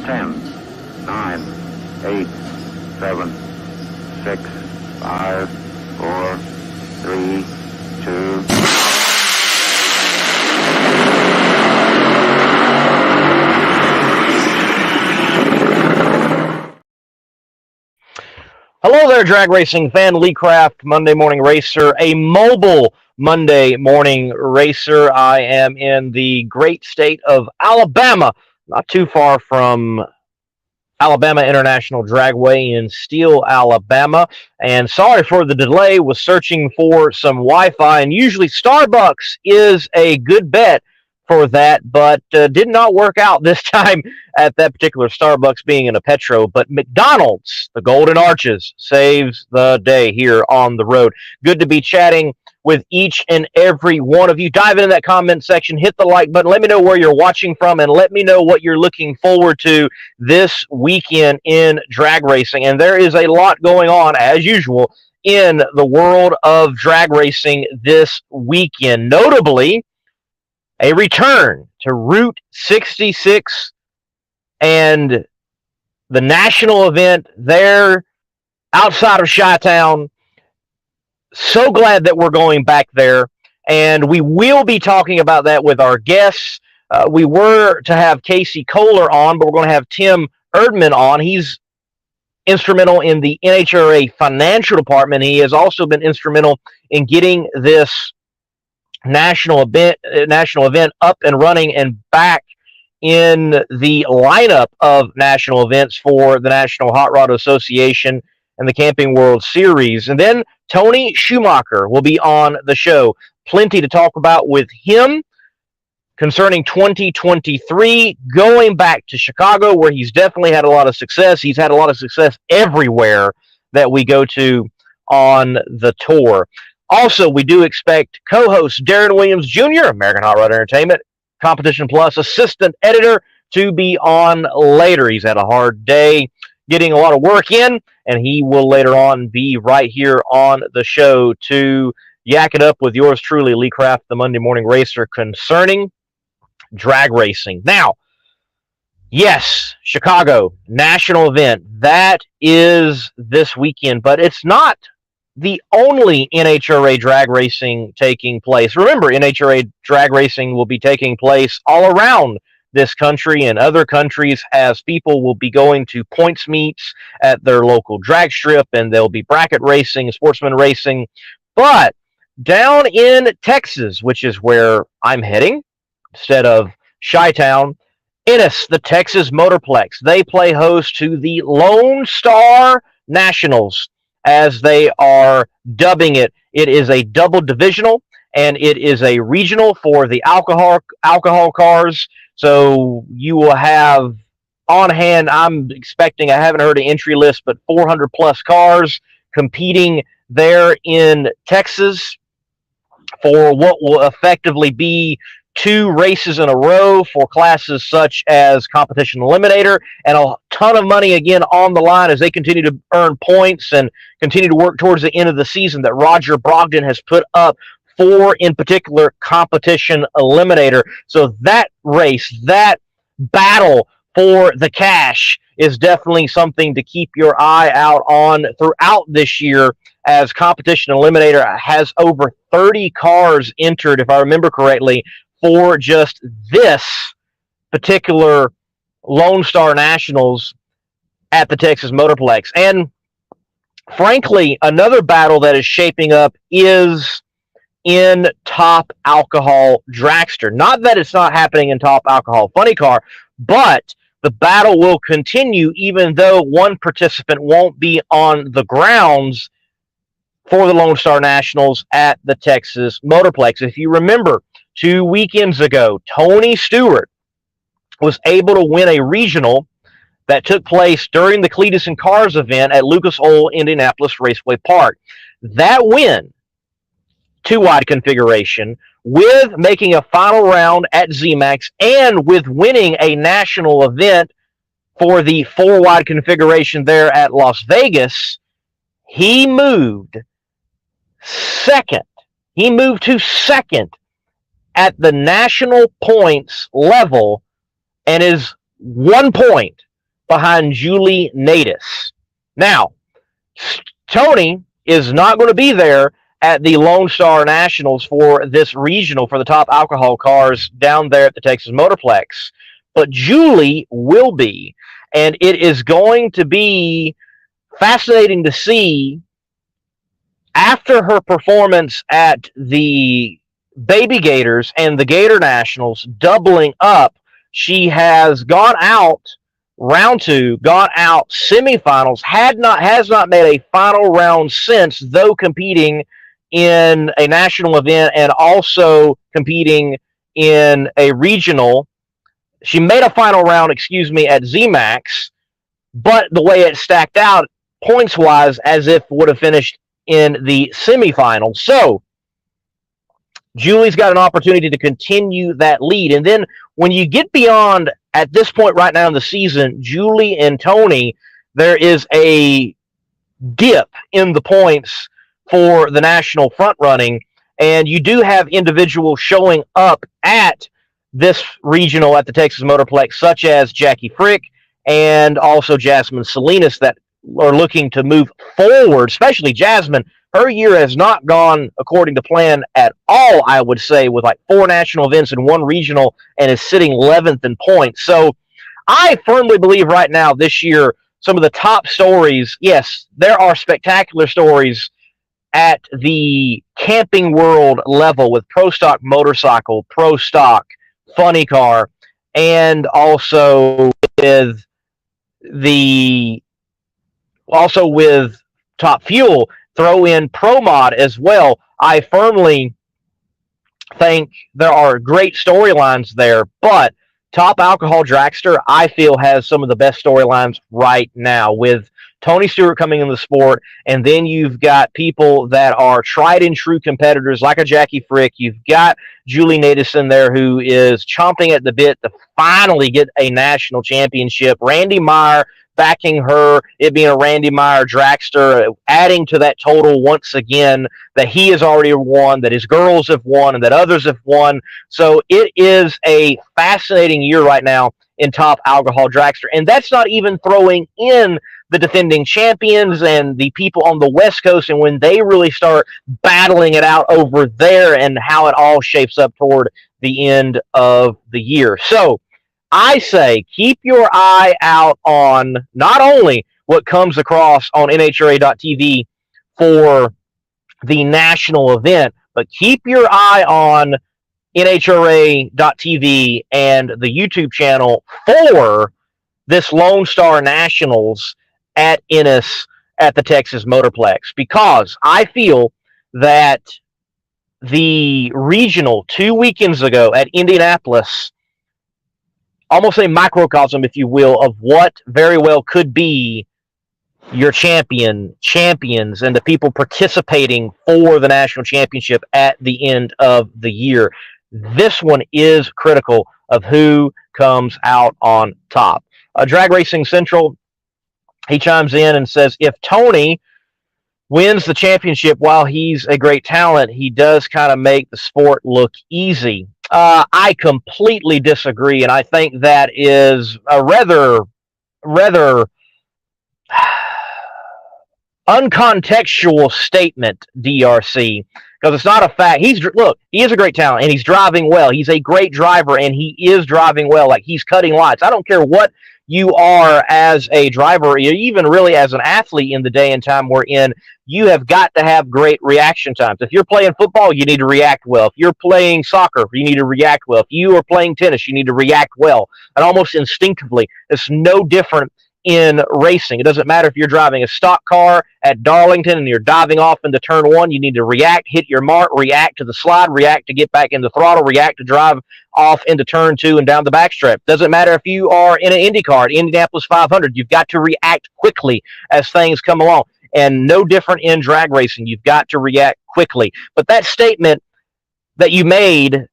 10, 9, 8, 7, 6, 5, 4, 3, 2. Hello there, drag racing fan. Lee Craft, Monday Morning Racer, a mobile Monday morning racer. I am in the great state of Alabama, not too far from Alabama International Dragway in Steele, Alabama. And sorry for the delay, was searching for some Wi-Fi, and usually Starbucks is a good bet for that, but did not work out this time at that particular Starbucks being in a Petro. But McDonald's, the Golden Arches, saves the day here on the road. Good to be chatting with each and every one of you. Dive into that comment section, hit the like button, let me know where you're watching from, and let me know what you're looking forward to this weekend in drag racing. And there is a lot going on, as usual, in the world of drag racing this weekend. Notably, a return to Route 66 and the national event there outside of Chi-Town. So glad that we're going back there, and we will be talking about that with our guests. We were to have Casey Kohler on, but we're going to have Tim Erdman on. He's instrumental in the NHRA financial department. He has also been instrumental in getting this national event up and running and back in the lineup of national events for the National Hot Rod Association and the Camping World Series. And then Tony Schumacher will be on the show. Plenty to talk about with him concerning 2023, going back to Chicago, where he's definitely had a lot of success. He's had a lot of success everywhere that we go to on the tour. Also, we do expect co-host Darren Williams Jr., American Hot Rod Entertainment, Competition Plus assistant editor, to be on later. He's had a hard day getting a lot of work in, and he will later on be right here on the show to yak it up with yours truly, Lee Craft, the Monday Morning Racer, concerning drag racing. Now, yes, Chicago, national event. That is this weekend, but it's not the only NHRA drag racing taking place. Remember, NHRA drag racing will be taking place all around this country and other countries, as people will be going to points meets at their local drag strip, and there'll be bracket racing, sportsman racing. But down in Texas, which is where I'm heading, instead of Chi-Town, Ennis, the Texas Motorplex, they play host to the Lone Star Nationals, as they are dubbing it. It is a double divisional, and it is a regional for the alcohol cars. So you will have on hand, I'm expecting, I haven't heard an entry list, but 400 plus cars competing there in Texas for what will effectively be 2 races in a row for classes such as Competition Eliminator, and a ton of money again on the line as they continue to earn points and continue to work towards the end of the season that Roger Brogdon has put up for, in particular, Competition Eliminator. So that race, that battle for the cash is definitely something to keep your eye out on throughout this year, as Competition Eliminator has over 30 cars entered, if I remember correctly, for just this particular Lone Star Nationals at the Texas Motorplex. And frankly, another battle that is shaping up is in Top Alcohol Dragster. Not that it's not happening in Top Alcohol Funny Car, but the battle will continue even though one participant won't be on the grounds for the Lone Star Nationals at the Texas Motorplex. If you remember, 2 weekends ago, Tony Stewart was able to win a regional that took place during the Cletus and Cars event at Lucas Oil Indianapolis Raceway Park. That win, 2-wide configuration, with making a final round at ZMAX, and with winning a national event for the 4-wide configuration there at Las Vegas, he moved second. He moved to second at the national points level, and is 1 point behind Julie Natus. Now, Tony is not going to be there at the Lone Star Nationals for this regional for the top alcohol cars down there at the Texas Motorplex. But Julie will be, and it is going to be fascinating to see after her performance at the Baby Gators and the Gator Nationals doubling up. She has gone out round 2, gone out semifinals, has not made a final round since, though competing in a national event and also competing in a regional. She made a final round, at ZMAX, but the way it stacked out points-wise, as if would have finished in the semifinals. So Julie's got an opportunity to continue that lead. And then when you get beyond, at this point right now in the season, Julie and Tony, there is a dip in the points for the national front running. And you do have individuals showing up at this regional at the Texas Motorplex, such as Jackie Frick and also Jasmine Salinas, that are looking to move forward, especially Jasmine. Her year has not gone according to plan at all, I would say, with like 4 national events and 1 regional, and is sitting 11th in points. So I firmly believe right now this year, some of the top stories, yes, there are spectacular stories at the Camping World level with Pro Stock Motorcycle, Pro Stock Funny Car, and also with Top Fuel. Throw in Pro Mod as well. I firmly think there are great storylines there, but Top Alcohol Dragster, I feel, has some of the best storylines right now, with Tony Stewart coming in the sport, and then you've got people that are tried and true competitors like a Jackie Frick. You've got Julie Natus in there, who is chomping at the bit to finally get a national championship. Randy Meyer backing her, it being a Randy Meyer dragster, adding to that total once again that he has already won, that his girls have won, and that others have won. So it is a fascinating year right now in Top Alcohol Dragster. And that's not even throwing in the defending champions and the people on the West Coast, and when they really start battling it out over there and how it all shapes up toward the end of the year. So I say keep your eye out on not only what comes across on NHRA.TV for the national event, but keep your eye on NHRA.TV and the YouTube channel for this Lone Star Nationals at Ennis at the Texas Motorplex, because I feel that the regional 2 weekends ago at Indianapolis, almost a microcosm, if you will, of what very well could be your champions and the people participating for the national championship at the end of the year. This one is critical of who comes out on top. Drag Racing Central, he chimes in and says, if Tony wins the championship while he's a great talent, he does kind of make the sport look easy. I completely disagree, and I think that is a rather uncontextual statement, DRC, because it's not a fact. He is a great talent, and he's driving well. He's a great driver, and he is driving well. Like, he's cutting lights. I don't care what you are as a driver, even really as an athlete in the day and time we're in, you have got to have great reaction times. If you're playing football, you need to react well. If you're playing soccer, you need to react well. If you are playing tennis, you need to react well. And almost instinctively, it's no different in racing. It doesn't matter if you're driving a stock car at Darlington and you're diving off into turn 1, you need to react, hit your mark, react to the slide, react to get back in the throttle, react to drive off into turn 2 and down the backstrap. Doesn't matter if you are in an Indy car at Indianapolis 500, you've got to react quickly as things come along. And no different in drag racing. You've got to react quickly. But that statement that you made,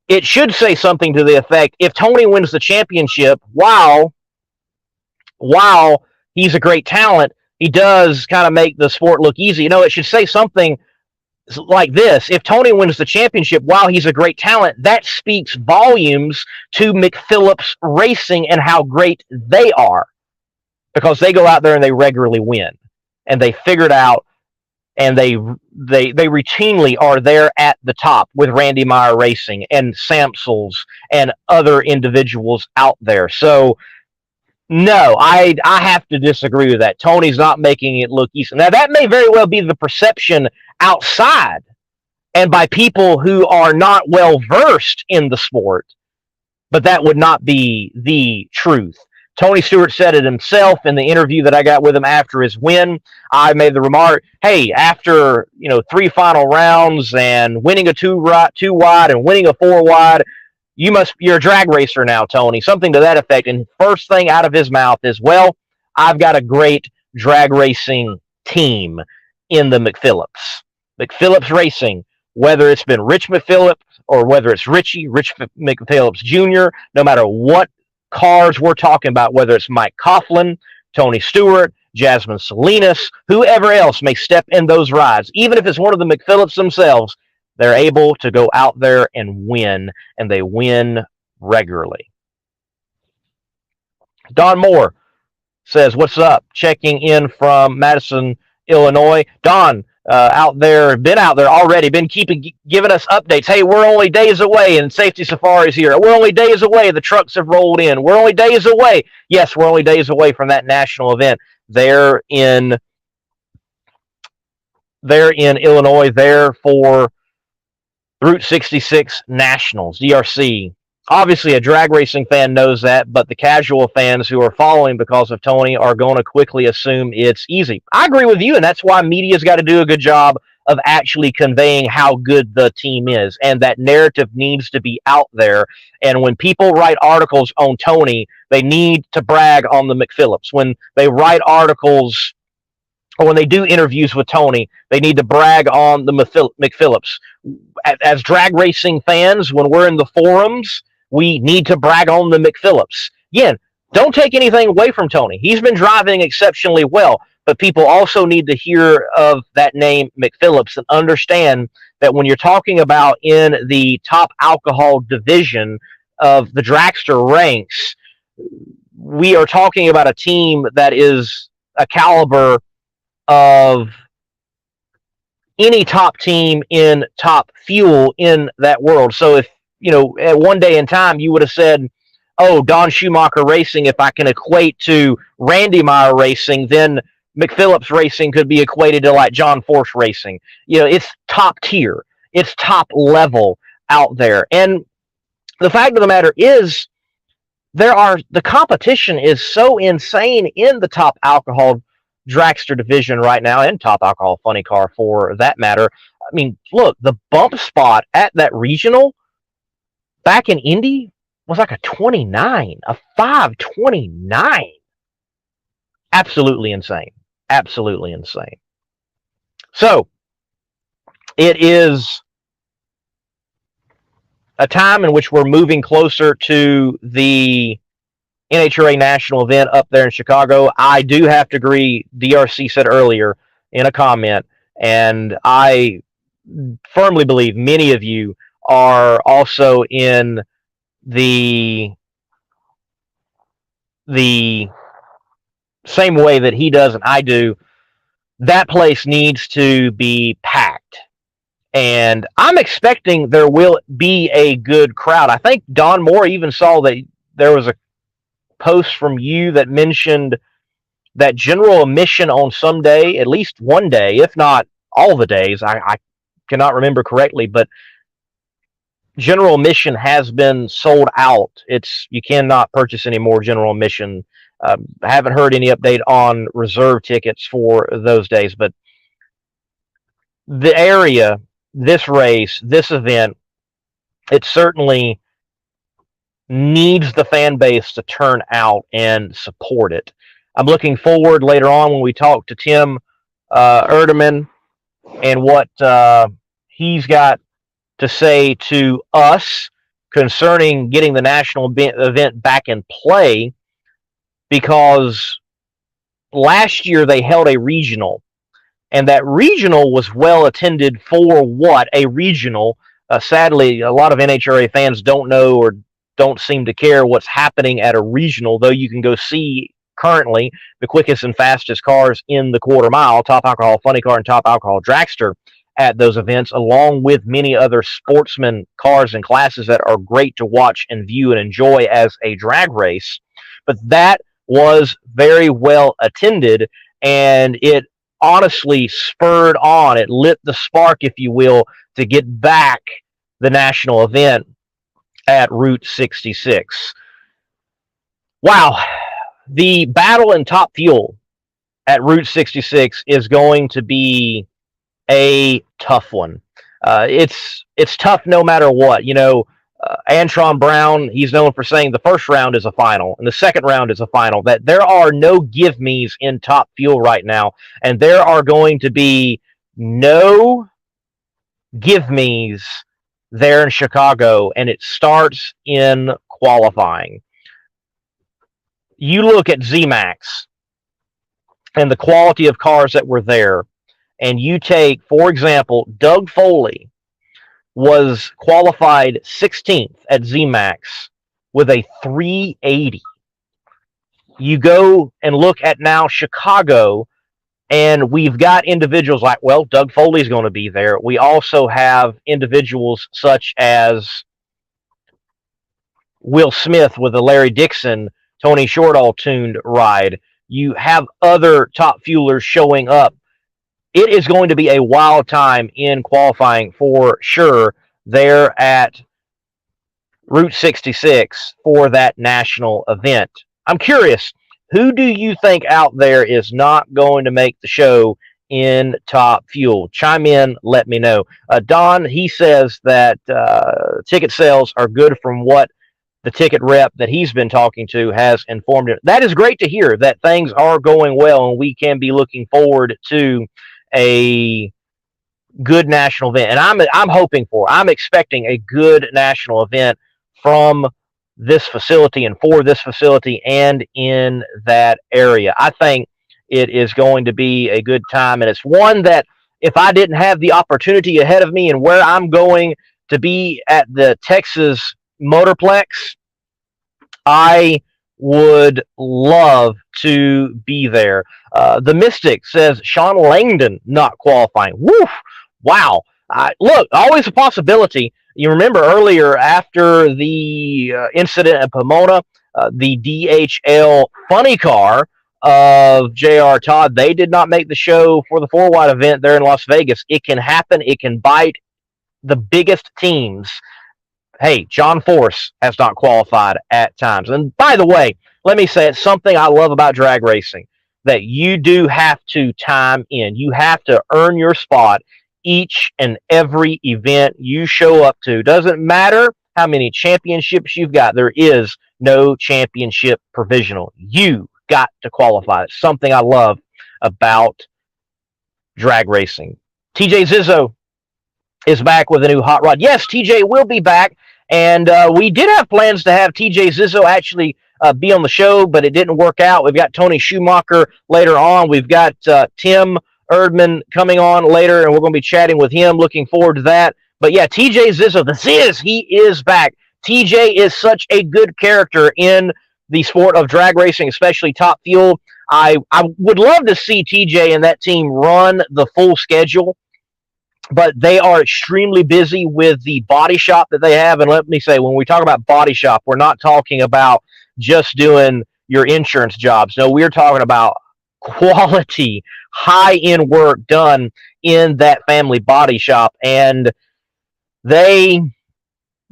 it should say something to the effect, if Tony wins the championship while he's a great talent, he does kind of make the sport look easy. It should say something like this. If Tony wins the championship while he's a great talent, that speaks volumes to McPhillips Racing and how great they are. because they go out there and they regularly win, and they figured out, and they routinely are there at the top with Randy Meyer Racing and Samsels and other individuals out there. So no, I have to disagree with that. Tony's not making it look easy. Now that may very well be the perception outside and by people who are not well versed in the sport, but that would not be the truth. Tony Stewart said it himself in the interview that I got with him after his win. I made the remark, hey, after 3 final rounds and winning a two wide and winning a 4 wide, you're a drag racer now, Tony. Something to that effect. And first thing out of his mouth is, well, I've got a great drag racing team in the McPhillips. McPhillips Racing, whether it's been Rich McPhillips or whether it's Rich McPhillips Jr., no matter what cars we're talking about, whether it's Mike Coughlin, Tony Stewart, Jasmine Salinas, whoever else may step in those rides, even if it's one of the McPhillips themselves, they're able to go out there and win, and they win regularly. Don Moore says, what's up? Checking in from Madison, Illinois. Don, been out there already, been giving us updates. Hey, we're only days away, and Safety Safari's here. We're only days away. The trucks have rolled in. We're only days away. Yes, we're only days away from that national event. They're in Illinois, there for Route 66 Nationals, DRC. Obviously, a drag racing fan knows that, but the casual fans who are following because of Tony are going to quickly assume it's easy. I agree with you, and that's why media's got to do a good job of actually conveying how good the team is, and that narrative needs to be out there. And when people write articles on Tony, they need to brag on the McPhillips. When they write articles or when they do interviews with Tony, they need to brag on the McPhillips. As drag racing fans, when we're in the forums, we need to brag on the McPhillips. Again, don't take anything away from Tony. He's been driving exceptionally well, but people also need to hear of that name McPhillips and understand that when you're talking about in the top alcohol division of the dragster ranks, we are talking about a team that is a caliber of any top team in top fuel in that world. So if, at one day in time, you would have said, oh, Don Schumacher Racing, if I can equate to Randy Meyer Racing, then McPhillips Racing could be equated to like John Force Racing. It's top tier. It's top level out there. And the fact of the matter is, the competition is so insane in the top alcohol dragster division right now, and top alcohol funny car for that matter. I mean, look, the bump spot at that regional back in Indy was like a 29, a 529. Absolutely insane. Absolutely insane. So it is a time in which we're moving closer to the NHRA national event up there in Chicago. I do have to agree, DRC said earlier in a comment, and I firmly believe many of you are also in the same way that he does and I do. That place needs to be packed. And I'm expecting there will be a good crowd. I think Don Moore even saw that there was a post from you that mentioned that general admission on some day, at least one day, if not all the days, I cannot remember correctly, but general admission has been sold out. You cannot purchase any more general admission. I haven't heard any update on reserve tickets for those days, but the area, this race, this event, it certainly needs the fan base to turn out and support it. I'm looking forward later on when we talk to Tim Erdeman and what he's got to say to us concerning getting the national event back in play, because last year they held a regional, and that regional was well attended for what? A regional. Sadly, a lot of NHRA fans don't know or don't seem to care what's happening at a regional, though you can go see currently the quickest and fastest cars in the quarter mile, top alcohol funny car and top alcohol dragster at those events, along with many other sportsman cars and classes that are great to watch and view and enjoy as a drag race. But that was very well attended, and it honestly spurred on, it lit the spark, if you will, to get back the national event at Route 66. Wow, the battle in Top Fuel at Route 66 is going to be a tough one. It's tough no matter what. Antron Brown, he's known for saying the first round is a final and the second round is a final, that there are no give-me's in Top Fuel right now, and there are going to be no give-me's there in Chicago, and it starts in qualifying. You look at ZMAX and the quality of cars that were there, and you take, for example, Doug Foley was qualified 16th at ZMAX with a 380. You go and look at now Chicago, and we've got individuals like, well, Doug Foley's going to be there. We also have individuals such as Will Smith with the Larry Dixon, Tony Shortall tuned ride. You have other top fuelers showing up. It is going to be a wild time in qualifying for sure there at Route 66 for that national event. I'm curious, who do you think out there is not going to make the show in Top Fuel? Chime in, let me know. Don, he says that ticket sales are good from what the ticket rep that he's been talking to has informed him. That is great to hear, that things are going well and we can be looking forward to a good national event. And I'm expecting a good national event from this facility and for this facility and in that area. I think it is going to be a good time, and it's one that if I didn't have the opportunity ahead of me and where I'm going to be at the Texas Motorplex, I would love to be there. The Mystic says Sean Langdon not qualifying. Woof! Wow. Look, always a possibility. You remember earlier after the incident at Pomona, the DHL funny car of J.R. Todd, they did not make the show for the four-wide event there in Las Vegas. It can happen. It can bite the biggest teams. Hey, John Force has not qualified at times. And by the way, let me say it's something I love about drag racing, that you do have to time in. You have to earn your spot each and every event you show up to. Doesn't matter how many championships you've got. There is no championship provisional. You got to qualify. It's something I love about drag racing. TJ Zizzo is back with a new hot rod. Yes, TJ will be back. And we did have plans to have TJ Zizzo actually be on the show, but it didn't work out. We've got Tony Schumacher later on. We've got Tim Erdman coming on later, and we're going to be chatting with him. Looking forward to that. But yeah, TJ Zizzo, the Ziz, he is back. TJ is such a good character in the sport of drag racing, especially Top Fuel. I would love to see TJ and that team run the full schedule, but they are extremely busy with the body shop that they have. And let me say, when we talk about body shop, we're not talking about just doing your insurance jobs. No, we're talking about quality, high-end work done in that family body shop. And they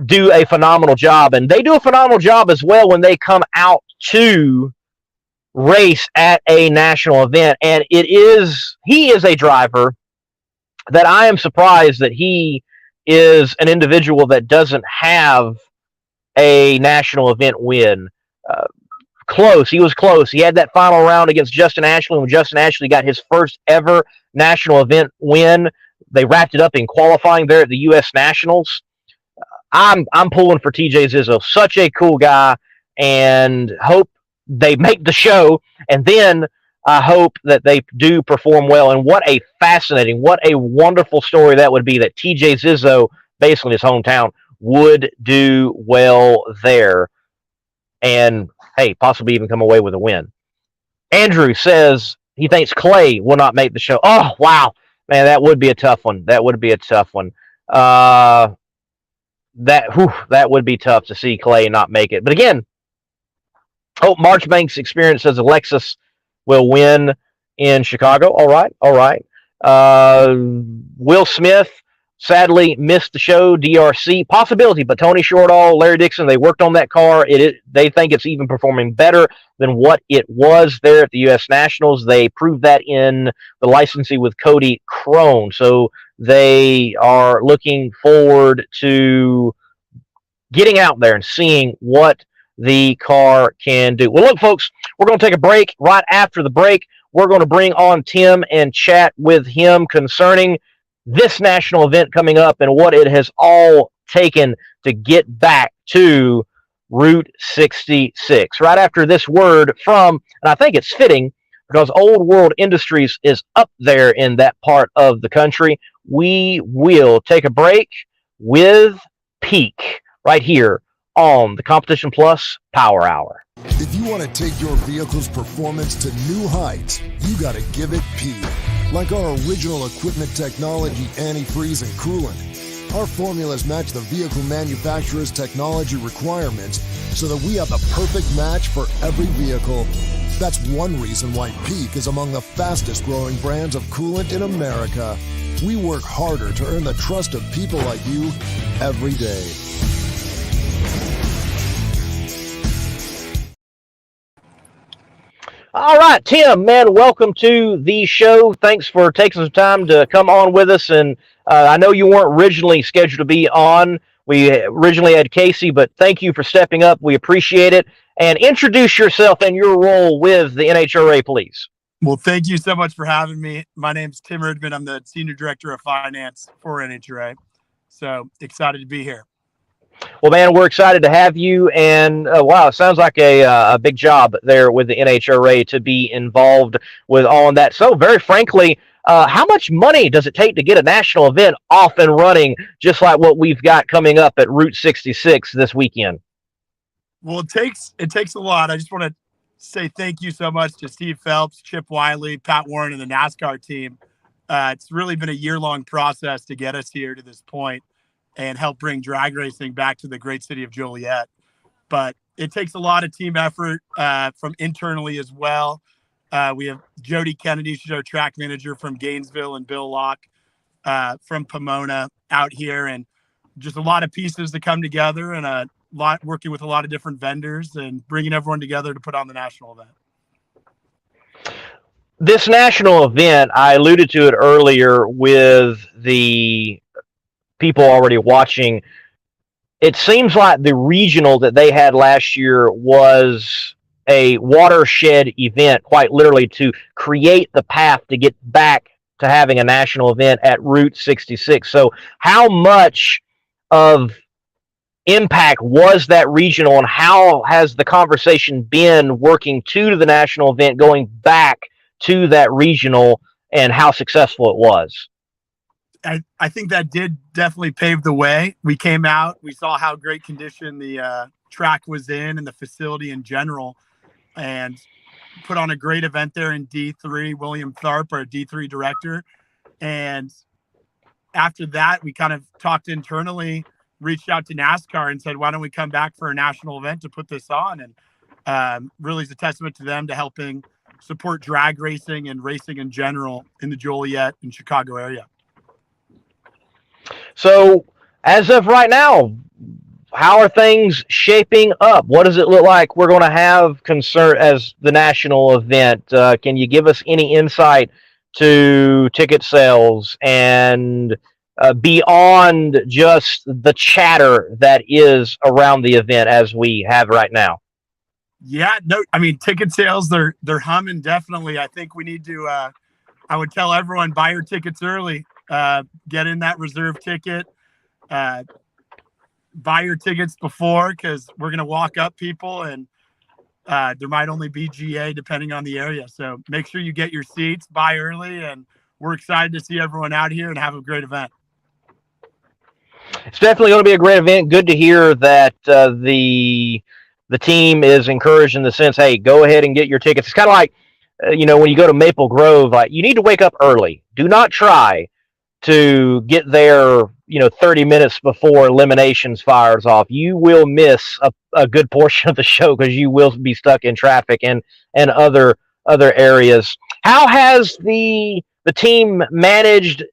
do a phenomenal job. And they do a phenomenal job as well when they come out to race at a national event. And he is a driver that I am surprised that he is an individual that doesn't have a national event win. Close. He was close. He had that final round against Justin Ashley when Justin Ashley got his first ever national event win. They wrapped it up in qualifying there at the U.S. Nationals. I'm pulling for TJ Zizzo. Such a cool guy, and hope they make the show, and then I hope that they do perform well. And what a fascinating, what a wonderful story that would be, that TJ Zizzo, basically his hometown, would do well there. And, hey, possibly even come away with a win. Andrew says he thinks Clay will not make the show. Oh, wow. Man, that would be a tough one. That would be a tough one. That would be tough to see Clay not make it. But again, Marchbank's experience says Alexis will win in Chicago. All right, all right. Will Smith sadly missed the show. DRC possibility, but Tony Shortall, Larry Dixon, they worked on that car. They think it's even performing better than what it was there at the U.S. Nationals. They proved that in the licensing with Cody Crone. So they are looking forward to getting out there and seeing what the car can do. Well, look, folks, we're going to take a break. Right after the break, we're going to bring on Tim and chat with him concerning this national event coming up and what it has all taken to get back to Route 66. Right after this word from, and I think it's fitting because Old World Industries is up there in that part of the country, we will take a break with Peak right here on the Competition Plus Power Hour. If you want to take your vehicle's performance to new heights, you got to give it Peak. Like our original equipment technology, antifreeze, and coolant, our formulas match the vehicle manufacturer's technology requirements so that we have the perfect match for every vehicle. That's one reason why Peak is among the fastest growing brands of coolant in America. We work harder to earn the trust of people like you every day. All right, Tim, man, welcome to the show. Thanks for taking some time to come on with us. And I know you weren't originally scheduled to be on. We originally had Casey, but thank you for stepping up. We appreciate it. And introduce yourself and your role with the NHRA, please. Well, thank you so much for having me. My name's Tim Erdman. I'm the Senior Director of Finance for NHRA. So excited to be here. Well, man, we're excited to have you, and wow, it sounds like a big job there with the NHRA to be involved with all of that. So, very frankly, how much money does it take to get a national event off and running, just like what we've got coming up at Route 66 this weekend? Well, it takes a lot. I just want to say thank you so much to Steve Phelps, Chip Wiley, Pat Warren, and the NASCAR team. It's really been a year-long process to get us here to this point and help bring drag racing back to the great city of Joliet. But it takes a lot of team effort from internally as well. We have Jody Kennedy, she's our track manager from Gainesville, and Bill Locke from Pomona out here, and just a lot of pieces to come together, and a lot working with a lot of different vendors and bringing everyone together to put on the national event. This national event, I alluded to it earlier with the people already watching. It seems like the regional that they had last year was a watershed event, quite literally, to create the path to get back to having a national event at Route 66. So how much of impact was that regional, and how has the conversation been working to the national event, going back to that regional, and how successful it was? I think that did definitely pave the way. We came out, we saw how great condition the track was in and the facility in general, and put on a great event there in D3. William Tharp, our D3 director. And after that, we kind of talked internally, reached out to NASCAR and said, why don't we come back for a national event to put this on? And really is a testament to them to helping support drag racing and racing in general in the Joliet and Chicago area. So, as of right now, how are things shaping up? What does it look like we're going to have concern as the national event? Can you give us any insight to ticket sales and beyond just the chatter that is around the event as we have right now? Yeah, no, I mean, ticket sales, they're humming, definitely. I think we need to, I would tell everyone, buy your tickets early. Get in that reserve ticket, buy your tickets before, because we're going to walk up people, and there might only be GA depending on the area. So make sure you get your seats, buy early, and we're excited to see everyone out here and have a great event. It's definitely going to be a great event. Good to hear that the team is encouraged in the sense, hey, go ahead and get your tickets. It's kind of like when you go to Maple Grove, you need to wake up early. Do not try to get there, 30 minutes before eliminations fires off. You will miss a good portion of the show because you will be stuck in traffic and other areas. How has the team managed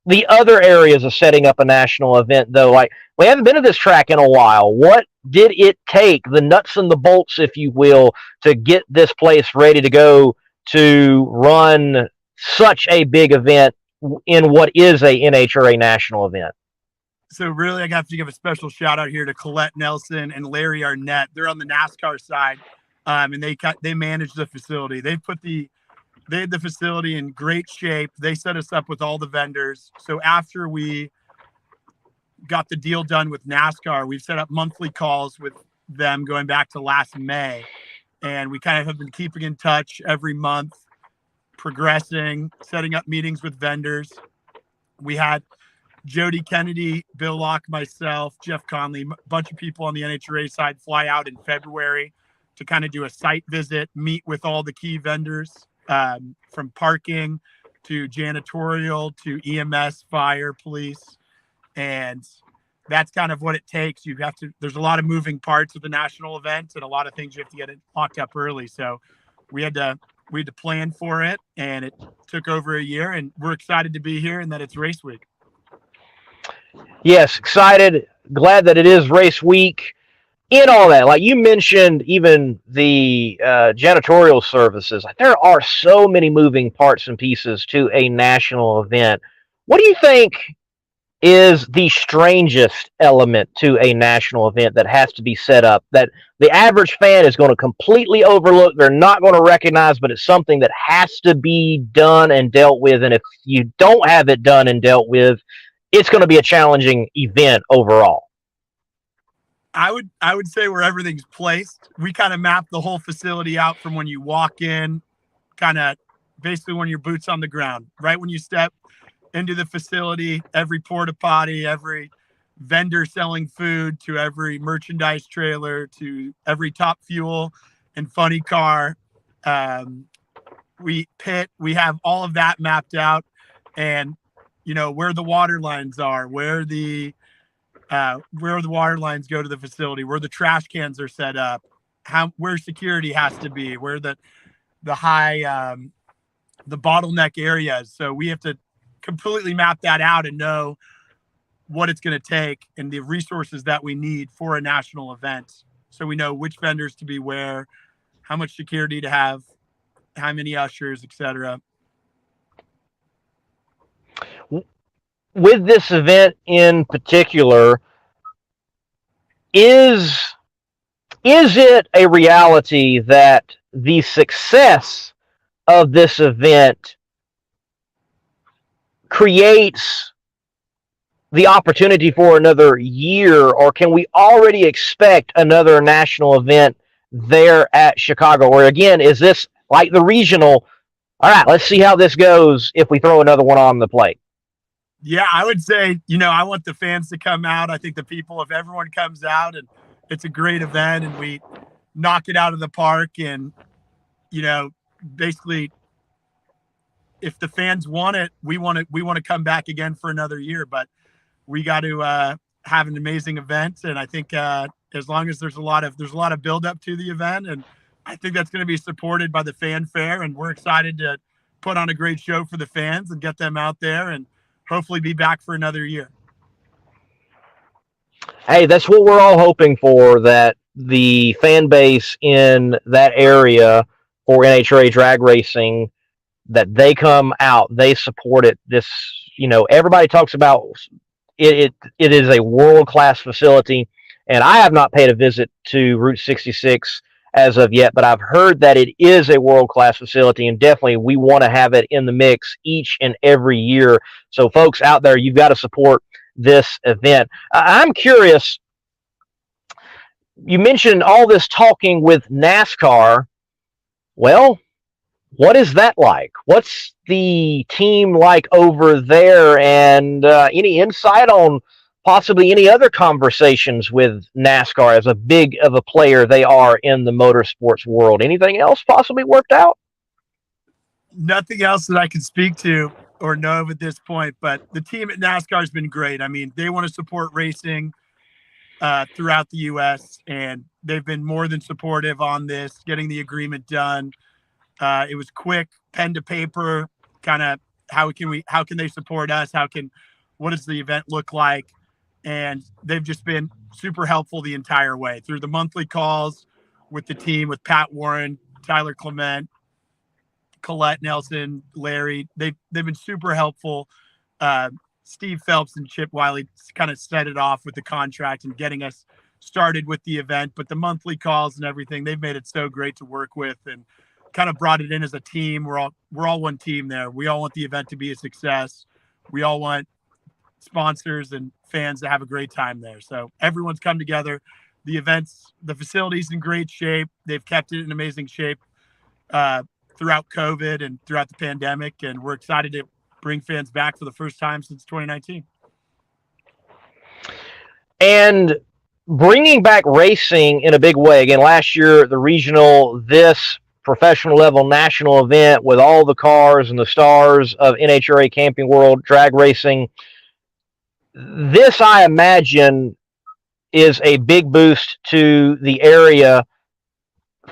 the other areas of setting up a national event, though? Like, we haven't been to this track in a while. What did it take, the nuts and the bolts, if you will, to get this place ready to go to run such a big event in what is a NHRA national event? So really, I have to give a special shout out here to Colette Nelson and Larry Arnett. They're on the NASCAR side, and they manage the facility. They had the facility in great shape. They set us up with all the vendors. So after we got the deal done with NASCAR, we've set up monthly calls with them going back to last May. And we kind of have been keeping in touch every month, progressing, setting up meetings with vendors. We had Jody Kennedy, Bill Locke, myself, Jeff Conley, a bunch of people on the NHRA side fly out in February to kind of do a site visit, meet with all the key vendors, from parking to janitorial to EMS, fire, police. And that's kind of what it takes. There's a lot of moving parts of the national event and a lot of things you have to get it locked up early. So we had to plan for it, and it took over a year, and we're excited to be here and that it's race week. Yes, excited. Glad that it is race week. In all that, like you mentioned, even the janitorial services, there are so many moving parts and pieces to a national event. What do you think is the strangest element to a national event that has to be set up that the average fan is going to completely overlook? They're not going to recognize, but it's something that has to be done and dealt with. And if you don't have it done and dealt with, it's going to be a challenging event overall. I would say where everything's placed. We kind of map the whole facility out from when you walk in, kind of basically when your boots on the ground, right when you step into the facility, every porta potty, every vendor selling food, to every merchandise trailer, to every Top Fuel and funny car. We have all of that mapped out, and where the water lines are, where the water lines go to the facility, where the trash cans are set up, where security has to be, where the bottleneck areas. So we have to completely map that out and know what it's going to take and the resources that we need for a national event. So we know which vendors to be where, how much security to have, how many ushers, etc. With this event in particular, is it a reality that the success of this event creates the opportunity for another year, or can we already expect another national event there at Chicago? Or again, is this like the regional? All right, let's see how this goes if we throw another one on the plate. Yeah, I would say, I want the fans to come out. I think if everyone comes out and it's a great event and we knock it out of the park, and, basically if the fans want it, we want to come back again for another year, but we got to have an amazing event. And I think as long as there's a lot of build up to the event, and I think that's going to be supported by the fanfare, and we're excited to put on a great show for the fans and get them out there and hopefully be back for another year. Hey, that's what we're all hoping for, that the fan base in that area for NHRA drag racing, that they come out, they support it. This, everybody talks about it. It is a world-class facility, and I have not paid a visit to Route 66 as of yet, but I've heard that it is a world-class facility, and definitely we want to have it in the mix each and every year. So folks out there, you've got to support this event. I'm curious, you mentioned all this talking with NASCAR. Well, what is that like? What's the team like over there? And any insight on possibly any other conversations with NASCAR as a big of a player they are in the motorsports world? Anything else possibly worked out? Nothing else that I can speak to or know of at this point, but the team at NASCAR has been great. I mean, they want to support racing throughout the U.S., and they've been more than supportive on this, getting the agreement done. It was quick, pen to paper, kind of how can they support us? What does the event look like? And they've just been super helpful the entire way through the monthly calls with the team, with Pat Warren, Tyler Clement, Colette Nelson, Larry. They've been super helpful. Steve Phelps and Chip Wiley kind of set it off with the contract and getting us started with the event, but the monthly calls and everything, they've made it so great to work with and kind of brought it in as a team. We're all one team there. We all want the event to be a success. We all want sponsors and fans to have a great time there. So everyone's come together. The facility's in great shape. They've kept it in amazing shape throughout COVID and throughout the pandemic. And we're excited to bring fans back for the first time since 2019. And bringing back racing in a big way. Again, last year, the regional, this professional level national event with all the cars and the stars of NHRA Camping World drag racing. This, I imagine, is a big boost to the area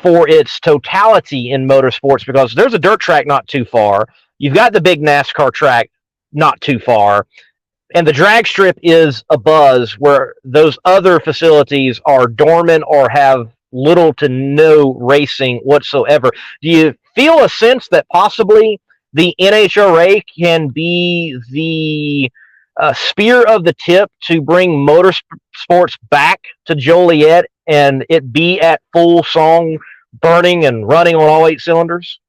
for its totality in motorsports, because there's a dirt track not too far. You've got the big NASCAR track not too far. And the drag strip is a buzz where those other facilities are dormant or have little to no racing whatsoever. Do you feel a sense that possibly the NHRA can be the spear of the tip to bring motorsports back to Joliet and it be at full song, burning and running on all 8 cylinders?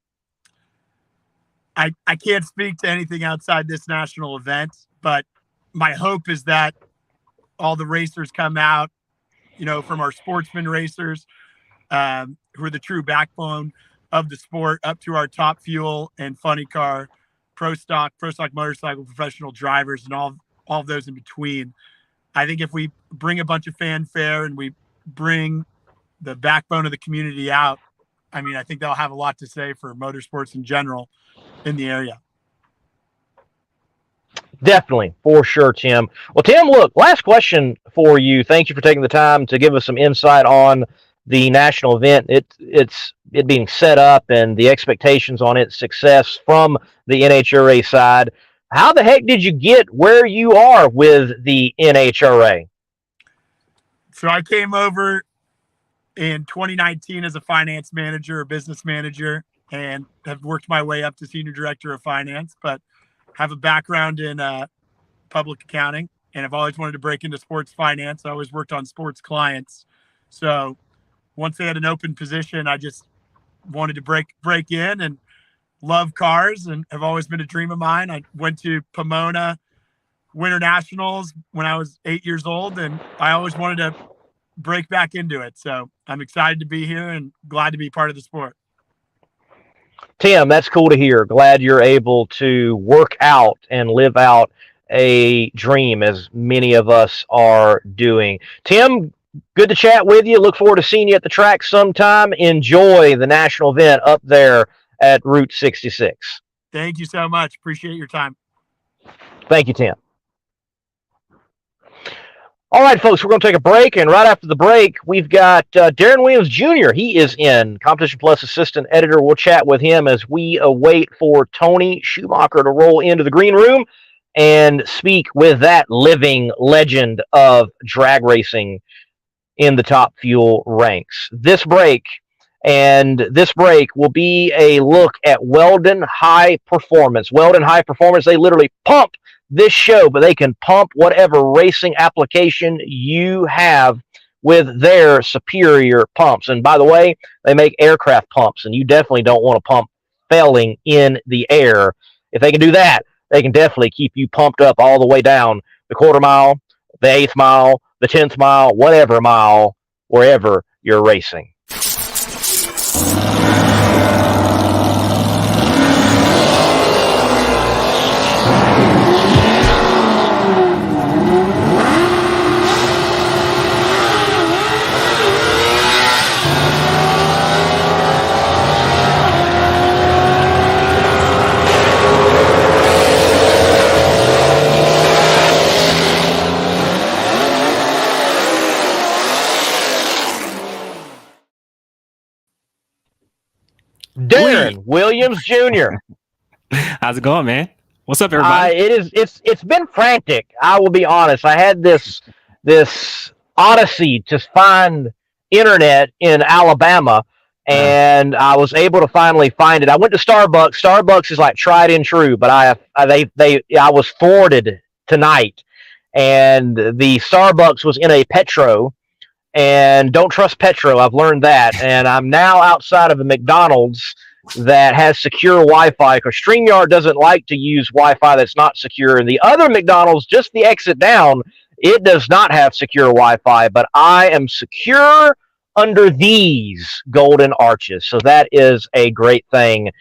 I can't speak to anything outside this national event, but my hope is that all the racers come out, from our sportsman racers, who are the true backbone of the sport, up to our Top Fuel and Funny Car, Pro Stock motorcycle professional drivers, and all of those in between. I think if we bring a bunch of fanfare and we bring the backbone of the community out, I think they'll have a lot to say for motorsports in general in the area. Definitely, for sure, Tim. Well, Tim, look, last question for you. Thank you for taking the time to give us some insight on the national event. It's being set up and the expectations on its success from the NHRA side. How the heck did you get where you are with the NHRA? So I came over in 2019 as a finance manager or business manager and have worked my way up to senior director of finance, but have a background in public accounting, and I've always wanted to break into sports finance. I always worked on sports clients. So once they had an open position, I just wanted to break in and love cars, and have always been a dream of mine. I went to Pomona Winter Nationals when I was 8 years old, and I always wanted to break back into it. So I'm excited to be here and glad to be part of the sport. Tim, that's cool to hear. Glad you're able to work out and live out a dream, as many of us are doing. Tim, good to chat with you. Look forward to seeing you at the track sometime. Enjoy the national event up there at Route 66. Thank you so much. Appreciate your time. Thank you, Tim. All right, folks, we're going to take a break, and right after the break, we've got Darren Williams Jr. He is in, Competition Plus assistant editor. We'll chat with him as we await for Tony Schumacher to roll into the green room and speak with that living legend of drag racing in the Top Fuel ranks. This break will be a look at Weldon High Performance. Weldon High Performance, they literally pump this show, but they can pump whatever racing application you have with their superior pumps. And by the way, they make aircraft pumps, and you definitely don't want to pump failing in the air. If they can do that, they can definitely keep you pumped up all the way down the quarter mile, the 8th mile, the 10th mile, whatever mile, wherever you're racing. Darren Williams Jr. How's it going, man? What's up, everybody? It's been frantic. I will be honest. I had this odyssey to find internet in Alabama, and I was able to finally find it. I went to Starbucks. Starbucks is like tried and true, but I was thwarted tonight, and the Starbucks was in a Petro, and don't trust Petro. I've learned that, and I'm now outside of a McDonald's that has secure Wi-Fi, because StreamYard doesn't like to use Wi-Fi that's not secure. And the other McDonald's, just the exit down, it does not have secure Wi-Fi, but I am secure under these golden arches. So that is a great thing,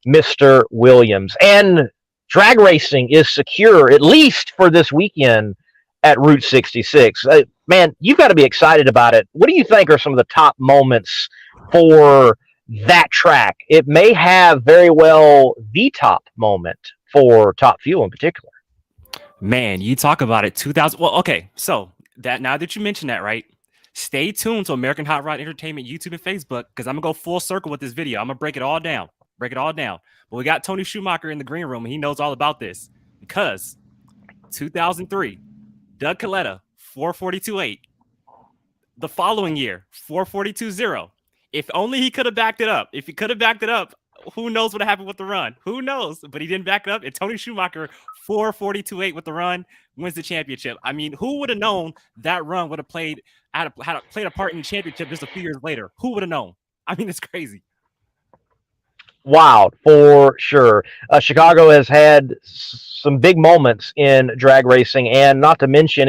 Mr. Williams. And drag racing is secure, at least for this weekend at Route 66. Man, you've got to be excited about it. What do you think are some of the top moments for that track? It may have very well the top moment for Top Fuel in particular. Man, you talk about it. 2000. Well, okay. So that now that you mentioned that, right? Stay tuned to American Hot Rod Entertainment YouTube and Facebook, because I'm gonna go full circle with this video. I'm gonna break it all down. But we got Tony Schumacher in the green room, and he knows all about this, because 2003, Doug Coletta, 442.8. The following year, 442.0. If only he could have backed it up. If he could have backed it up, who knows what happened with the run? Who knows? But he didn't back it up. And Tony Schumacher, 442.8 with the run, wins the championship. I mean, who would have known that run would have played a part in the championship just a few years later? Who would have known? I mean, it's crazy. Wild, for sure. Chicago has had some big moments in drag racing, and not to mention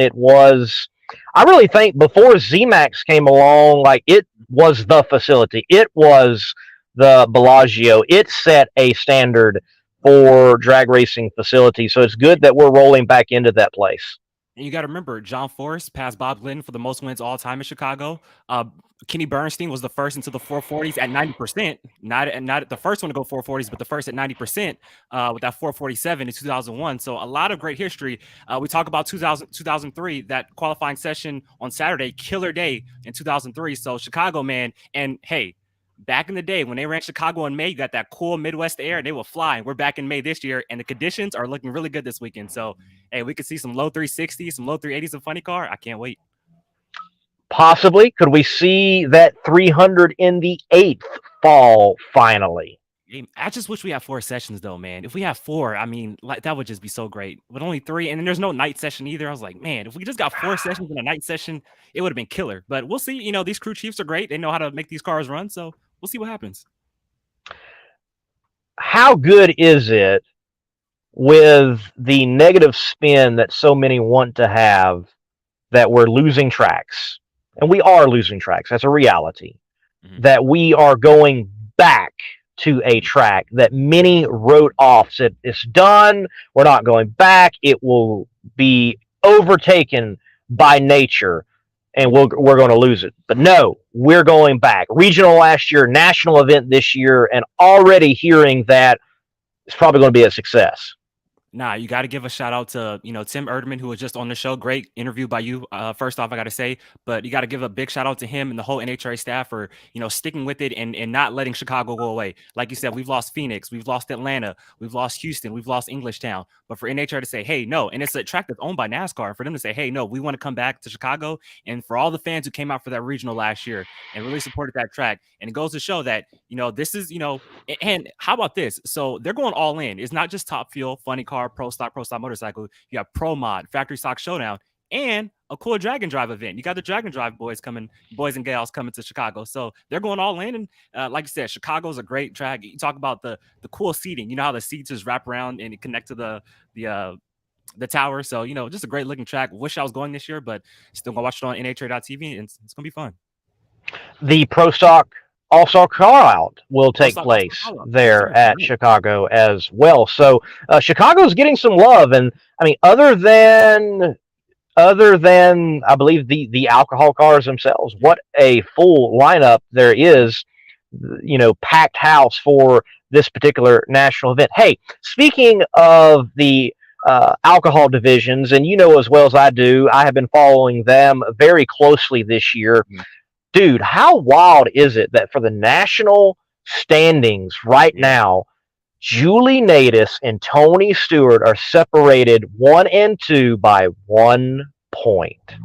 I really think before ZMAX came along, like, it was the facility. It was the Bellagio. It set a standard for drag racing facilities. So it's good that we're rolling back into that place. And you got to remember, John Forrest passed Bob Glenn for the most wins all time in Chicago. Kenny Bernstein was the first into the 440s at 90%. Not the first one to go 440s, but the first at 90% with that 447 in 2001. So a lot of great history. We talk about 2003, that qualifying session on Saturday, killer day in 2003. So Chicago, man. And hey, back in the day when they ran Chicago in May, you got that cool Midwest air, and they were flying. We're back in May this year, and the conditions are looking really good this weekend. So, hey, we could see some low 360s, some low 380s in funny car. I can't wait. Possibly. Could we see that 300 in the 8th fall finally? I just wish we had 4 sessions, though, man. If we have 4, I mean, like, that would just be so great. With only 3, and then there's no night session either. I was like, man, if we just got 4 sessions in a night session, it would have been killer. But we'll see. You know, these crew chiefs are great. They know how to make these cars run. So we'll see what happens. How good is it with the negative spin that so many want to have that we're losing tracks? And we are losing tracks. That's a reality. Mm-hmm. That we are going back to a track that many wrote off, said it's done, we're not going back, it will be overtaken by nature, and we're going to lose it. But no, we're going back. Regional last year, national event this year, and already hearing that it's probably going to be a success. Nah, you got to give a shout out to, Tim Erdman, who was just on the show. Great interview by you. First off, I got to say, but you got to give a big shout out to him and the whole NHRA staff for, sticking with it and not letting Chicago go away. Like you said, we've lost Phoenix, we've lost Atlanta, we've lost Houston, we've lost Englishtown. But for NHRA to say, hey, no, and it's a track that's owned by NASCAR, for them to say, hey, no, we want to come back to Chicago. And for all the fans who came out for that regional last year and really supported that track. And it goes to show that, this is, and how about this? So they're going all in. It's not just Top Fuel, Funny Car, Pro Stock Motorcycle. You have Pro Mod, Factory Stock Showdown, and a cool Drag and Drive event. You got the Drag and Drive boys and gals coming to Chicago. So they're going all in. And like you said, Chicago's a great track. You talk about the cool seating. You know how the seats just wrap around and connect to the tower. So, just a great looking track. Wish I was going this year, but still gonna watch it on NHRA.tv, and it's gonna be fun. The Pro Stock All-Star Call-Out will take place there at Chicago as well. So Chicago's getting some love, and I mean, other than I believe the alcohol cars themselves, what a full lineup there is. Packed house for this particular national event. Hey, speaking of the alcohol divisions, and as well as I do, I have been following them very closely this year. Dude, how wild is it that for the national standings right now, Julie Natus and Tony Stewart are separated 1 and 2 by 1 point.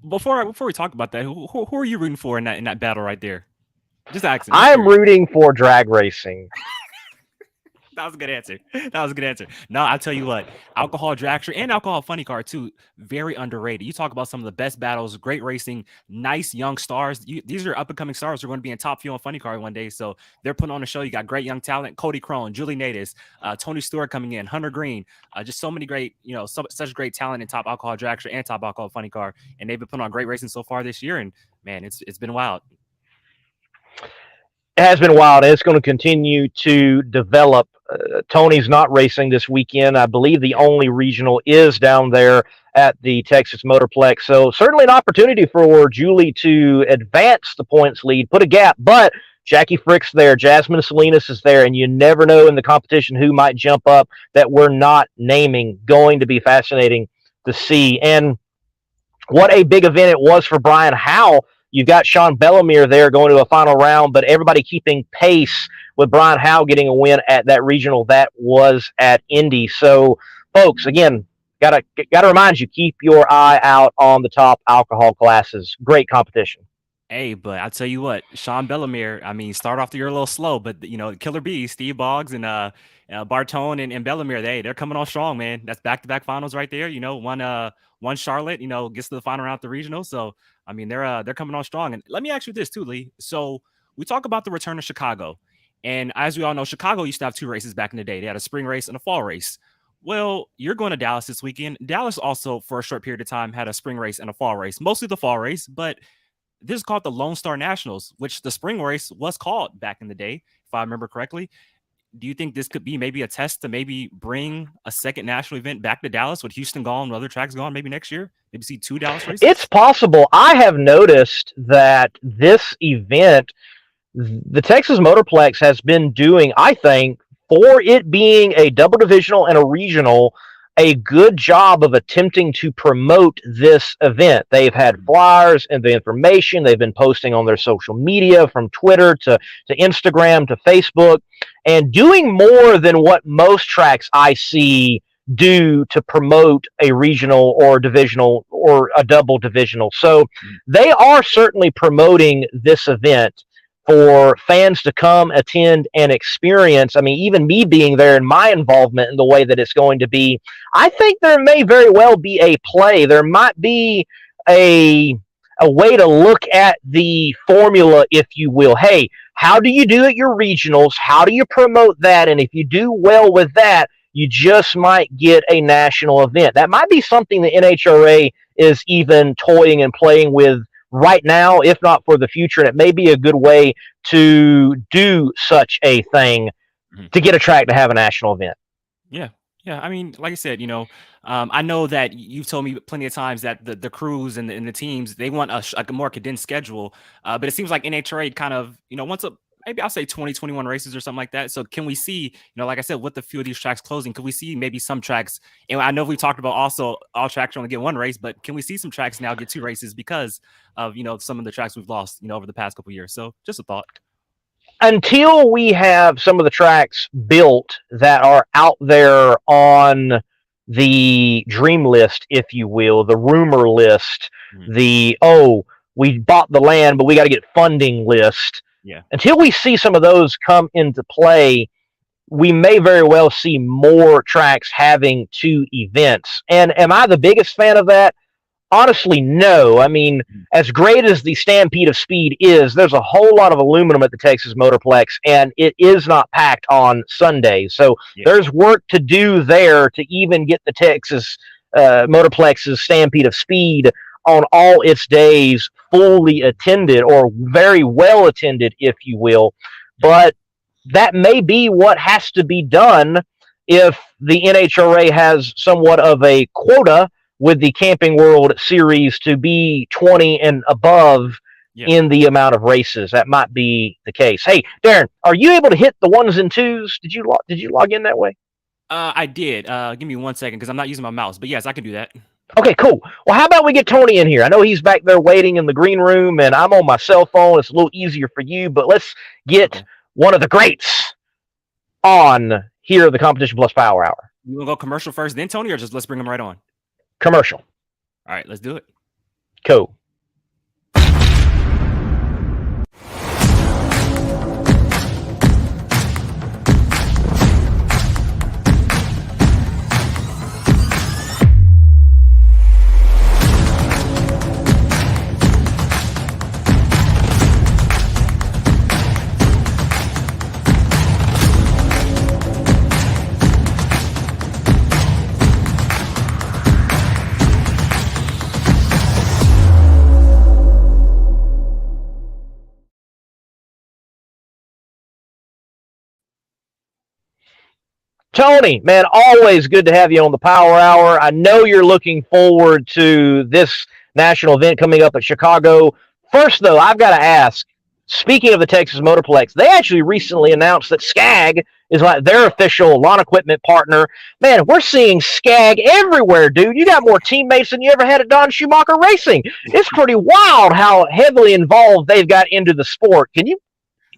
Before we talk about that, who are you rooting for in that battle right there? Just asking. I am rooting for drag racing. That was a good answer. That was a good answer. No, I'll tell you what, alcohol dragster and alcohol funny car too, very underrated. You talk about some of the best battles, great racing, nice young stars. These are up and coming stars who are going to be in Top Fuel and Funny Car one day. So they're putting on a show. You got great young talent, Cody Crone, Julie Natus, Tony Stewart coming in, Hunter Green, just so many great, such great talent in Top Alcohol Dragster and Top Alcohol Funny Car. And they've been putting on great racing so far this year. And man, it's been wild. It has been wild, and it's going to continue to develop. Tony's not racing this weekend. I believe the only regional is down there at the Texas Motorplex. So certainly an opportunity for Julie to advance the points lead, put a gap. But Jackie Frick's there, Jasmine Salinas is there, and you never know in the competition who might jump up that we're not naming. Going to be fascinating to see. And what a big event it was for Brian Howe. You've got Sean Bellemere there going to a final round, but everybody keeping pace with Brian Howe getting a win at that regional that was at Indy. So, folks, again, gotta remind you, keep your eye out on the top alcohol classes. Great competition. Hey, but I'll tell you what, Sean Bellemere, I mean, start off the year a little slow, but, Killer B, Steve Boggs and Bartone and Bellemere, they're coming on strong, man. That's back-to-back finals right there. One Charlotte, gets to the final round of the regional. So, I mean, they're coming on strong. And let me ask you this too, Lee. So we talk about the return of Chicago. And as we all know, Chicago used to have 2 races back in the day. They had a spring race and a fall race. Well, you're going to Dallas this weekend. Dallas also, for a short period of time, had a spring race and a fall race, mostly the fall race. But this is called the Lone Star Nationals, which the spring race was called back in the day, if I remember correctly. Do you think this could be maybe a test to maybe bring a second national event back to Dallas with Houston gone and other tracks gone maybe next year? Maybe see 2 Dallas races? It's possible. I have noticed that this event, the Texas Motorplex has been doing, I think, for it being a double divisional and a regional, a good job of attempting to promote this event. They've had flyers and the information. They've been posting on their social media, from Twitter to Instagram to Facebook, and doing more than what most tracks I see do to promote a regional or divisional or a double divisional. So they are certainly promoting this event for fans to come, attend, and experience. I mean, even me being there and my involvement in the way that it's going to be, I think there may very well be a play. There might be a way to look at the formula, if you will. Hey, how do you do at your regionals? How do you promote that? And if you do well with that, you just might get a national event. That might be something the NHRA is even toying and playing with right now, if not for the future. And it may be a good way to do such a thing to get a track to have a national event. Yeah. Yeah. I mean, like I said, I know that you've told me plenty of times that the crews and the teams, they want a more condensed schedule. But it seems like NHRA kind of, wants maybe I'll say 20, 21 races or something like that. So can we see, like I said, with a few of these tracks closing, could we see maybe some tracks, and I know we talked about also all tracks only get 1 race, but can we see some tracks now get 2 races because of, some of the tracks we've lost, over the past couple of years? So just a thought. Until we have some of the tracks built that are out there on the dream list, if you will, the rumor list, we bought the land, but we got to get funding list. Yeah. Until we see some of those come into play, we may very well see more tracks having 2 events. And am I the biggest fan of that? Honestly, no. I mean, as great as the Stampede of Speed is, there's a whole lot of aluminum at the Texas Motorplex, and it is not packed on Sundays. So there's work to do there to even get the Texas Motorplex's Stampede of Speed on all its days fully attended, or very well attended, if you will. But that may be what has to be done if the NHRA has somewhat of a quota with the Camping World Series to be 20 and above in the amount of races. That might be the case. Hey, Darren, are you able to hit the 1s and 2s? Did you log in that way? I did. Give me 1 second because I'm not using my mouse. But yes, I can do that. Okay, cool. Well, how about we get Tony in here? I know he's back there waiting in the green room, and I'm on my cell phone. It's a little easier for you, but let's get one of the greats on here, the Competition Plus Power Hour. You want to go commercial first, then Tony, or just let's bring him right on? Commercial. All right, let's do it. Cool. Tony, man, always good to have you on the Power Hour. I know you're looking forward to this national event coming up at Chicago. First, though, I've got to ask, speaking of the Texas Motorplex, they actually recently announced that Skag is like their official lawn equipment partner. Man, we're seeing Skag everywhere, dude. You got more teammates than you ever had at Don Schumacher Racing. It's pretty wild how heavily involved they've got into the sport. Can you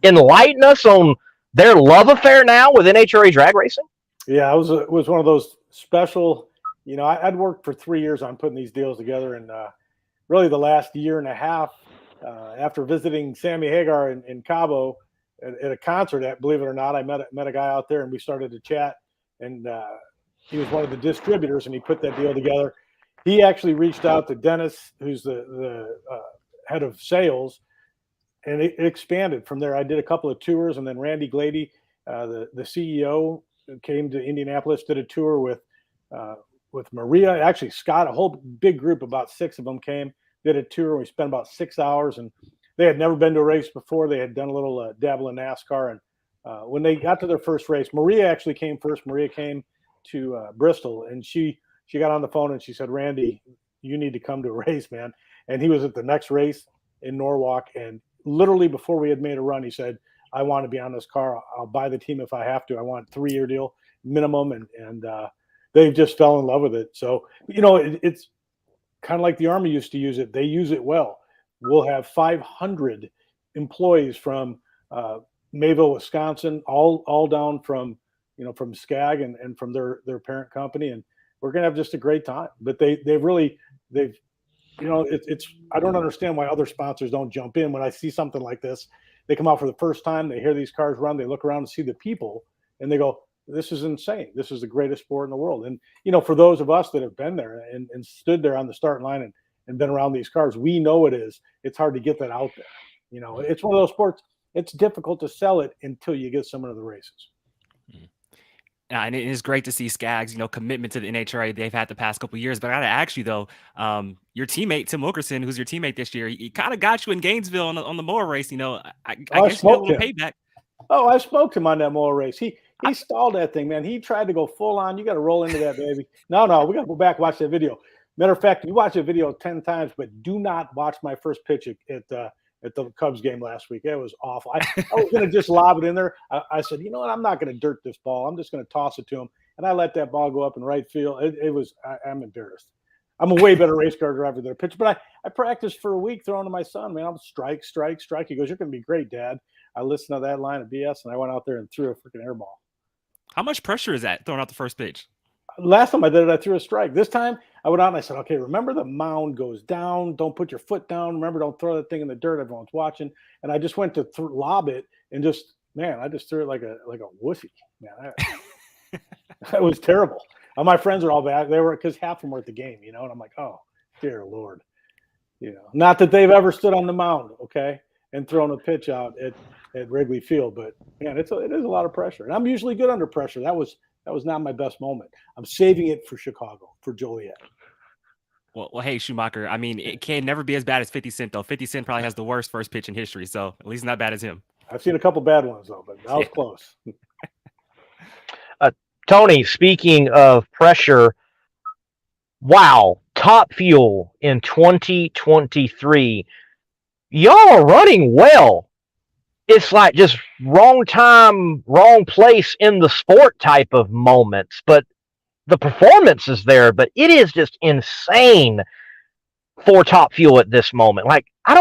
enlighten us on their love affair now with NHRA drag racing? Yeah, it was one of those special, I'd worked for 3 years on putting these deals together. And really the last year and a half, after visiting Sammy Hagar in Cabo at a concert, believe it or not, I met a guy out there and we started to chat. And he was one of the distributors and he put that deal together. He actually reached out to Dennis, who's the head of sales, and it expanded from there. I did a couple of tours, and then Randy Glady, the CEO, came to Indianapolis, did a tour with Maria. Actually, Scott, a whole big group, about 6 of them came, did a tour. We spent about 6 hours, and they had never been to a race before. They had done a little dabble in NASCAR. And when they got to their first race, Maria actually came first. Maria came to Bristol, and she got on the phone and she said, "Randy, you need to come to a race, man." And he was at the next race in Norwalk, and literally before we had made a run, he said, "I want to be on this car. I'll buy the team if I have to. I want a 3-year deal minimum." And they just fell in love with it. So, it's kind of like the Army used to use it. They use it well. We'll have 500 employees from Mayville, Wisconsin, all down from Skag and from their parent company. And we're going to have just a great time. But they've it's I don't understand why other sponsors don't jump in when I see something like this. They come out for the first time, they hear these cars run, they look around and see the people, and they go, "This is insane. This is the greatest sport in the world." And, for those of us that have been there and stood there on the starting line and been around these cars, we know it is. It's hard to get that out there. It's one of those sports, it's difficult to sell it until you get someone to the races. And it is great to see Skag's, commitment to the NHRA they've had the past couple of years. But I got to ask you, though, your teammate, Tim Wilkerson, who's your teammate this year, he kind of got you in Gainesville on the mower race. I guess you get a little payback. Oh, I spoke to him on that mower race. He stalled that thing, man. He tried to go full on. You got to roll into that, baby. No, we got to go back and watch that video. Matter of fact, you watch the video 10 times, but do not watch my first pitch at the Cubs game last week. It was awful. I was going to just lob it in there. I said, you know what? I'm not going to dirt this ball. I'm just going to toss it to him. And I let that ball go up in right field. I'm embarrassed. I'm a way better race car driver than a pitcher. But I practiced for a week throwing to my son, man. I'm strike. He goes, "You're going to be great, Dad." I listened to that line of BS, and I went out there and threw a freaking air ball. How much pressure is that throwing out the first pitch? Last time I did it, I threw a strike. This time I went out and I said, "Okay, remember the mound goes down. Don't put your foot down. Remember, don't throw that thing in the dirt. Everyone's watching." And I just went to lob it and I just threw it like a wussy. Man, that was terrible. My friends are all back. They were, because half of them were at the game, and I'm like, oh, dear Lord. Not that they've ever stood on the mound, okay, and thrown a pitch out at Wrigley Field, but man, it is a lot of pressure. And I'm usually good under pressure. That was not my best moment. I'm saving it for Chicago, for Joliet. Well, hey, Schumacher. I mean, it can never be as bad as 50 Cent, though. 50 Cent probably has the worst first pitch in history, so at least not bad as him. I've seen a couple bad ones, though, but that was close. Tony, speaking of pressure, wow, Top Fuel in 2023. Y'all are running well. It's like just wrong time, wrong place in the sport type of moments, but the performance is there, but it is just insane for Top Fuel at this moment. Like, I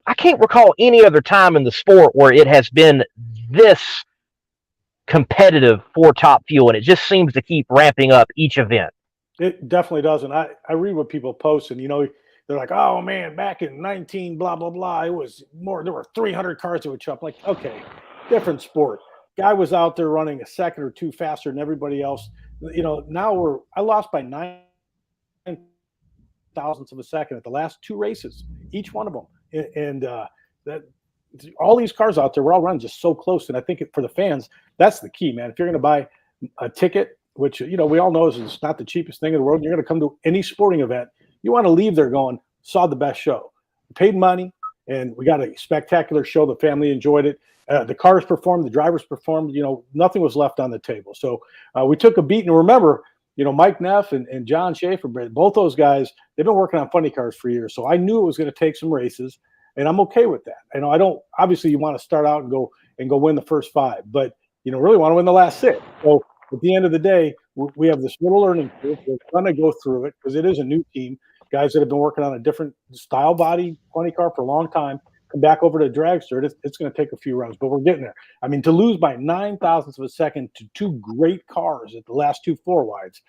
I can't recall any other time in the sport where it has been this competitive for top fuel, and it just seems to keep ramping up each event. It definitely does. And I read what people post, and, they're like, oh, man, back in 19, blah, blah, blah, it was more, there were 300 cars that would show up. Like, okay, different sport. Guy was out there running a second or two faster than everybody else. Now I lost by 9 thousandths of a second at the last two races, each one of them. And that all these cars out there, we're all running just so close. And I think for the fans, that's the key, man. If you're going to buy a ticket, which, we all know is not the cheapest thing in the world, and you're going to come to any sporting event, you want to leave there going, saw the best show. We paid money, and we got a spectacular show. The family enjoyed it. The cars performed, the drivers performed, nothing was left on the table. So we took a beat. And remember, Mike Neff and John Schaefer, both those guys, they've been working on funny cars for years. So I knew it was going to take some races, and I'm okay with that. I don't, obviously you want to start out and go win the first 5, but really want to win the last 6. So at the end of the day, we have this little learning curve. We're going to go through it because it is a new team. Guys that have been working on a different style body funny car for a long time come back over to dragster. It's going to take a few runs, but we're getting there. I mean, to lose by 9 thousandths of a second to 2 great cars at the last 2 4-wides,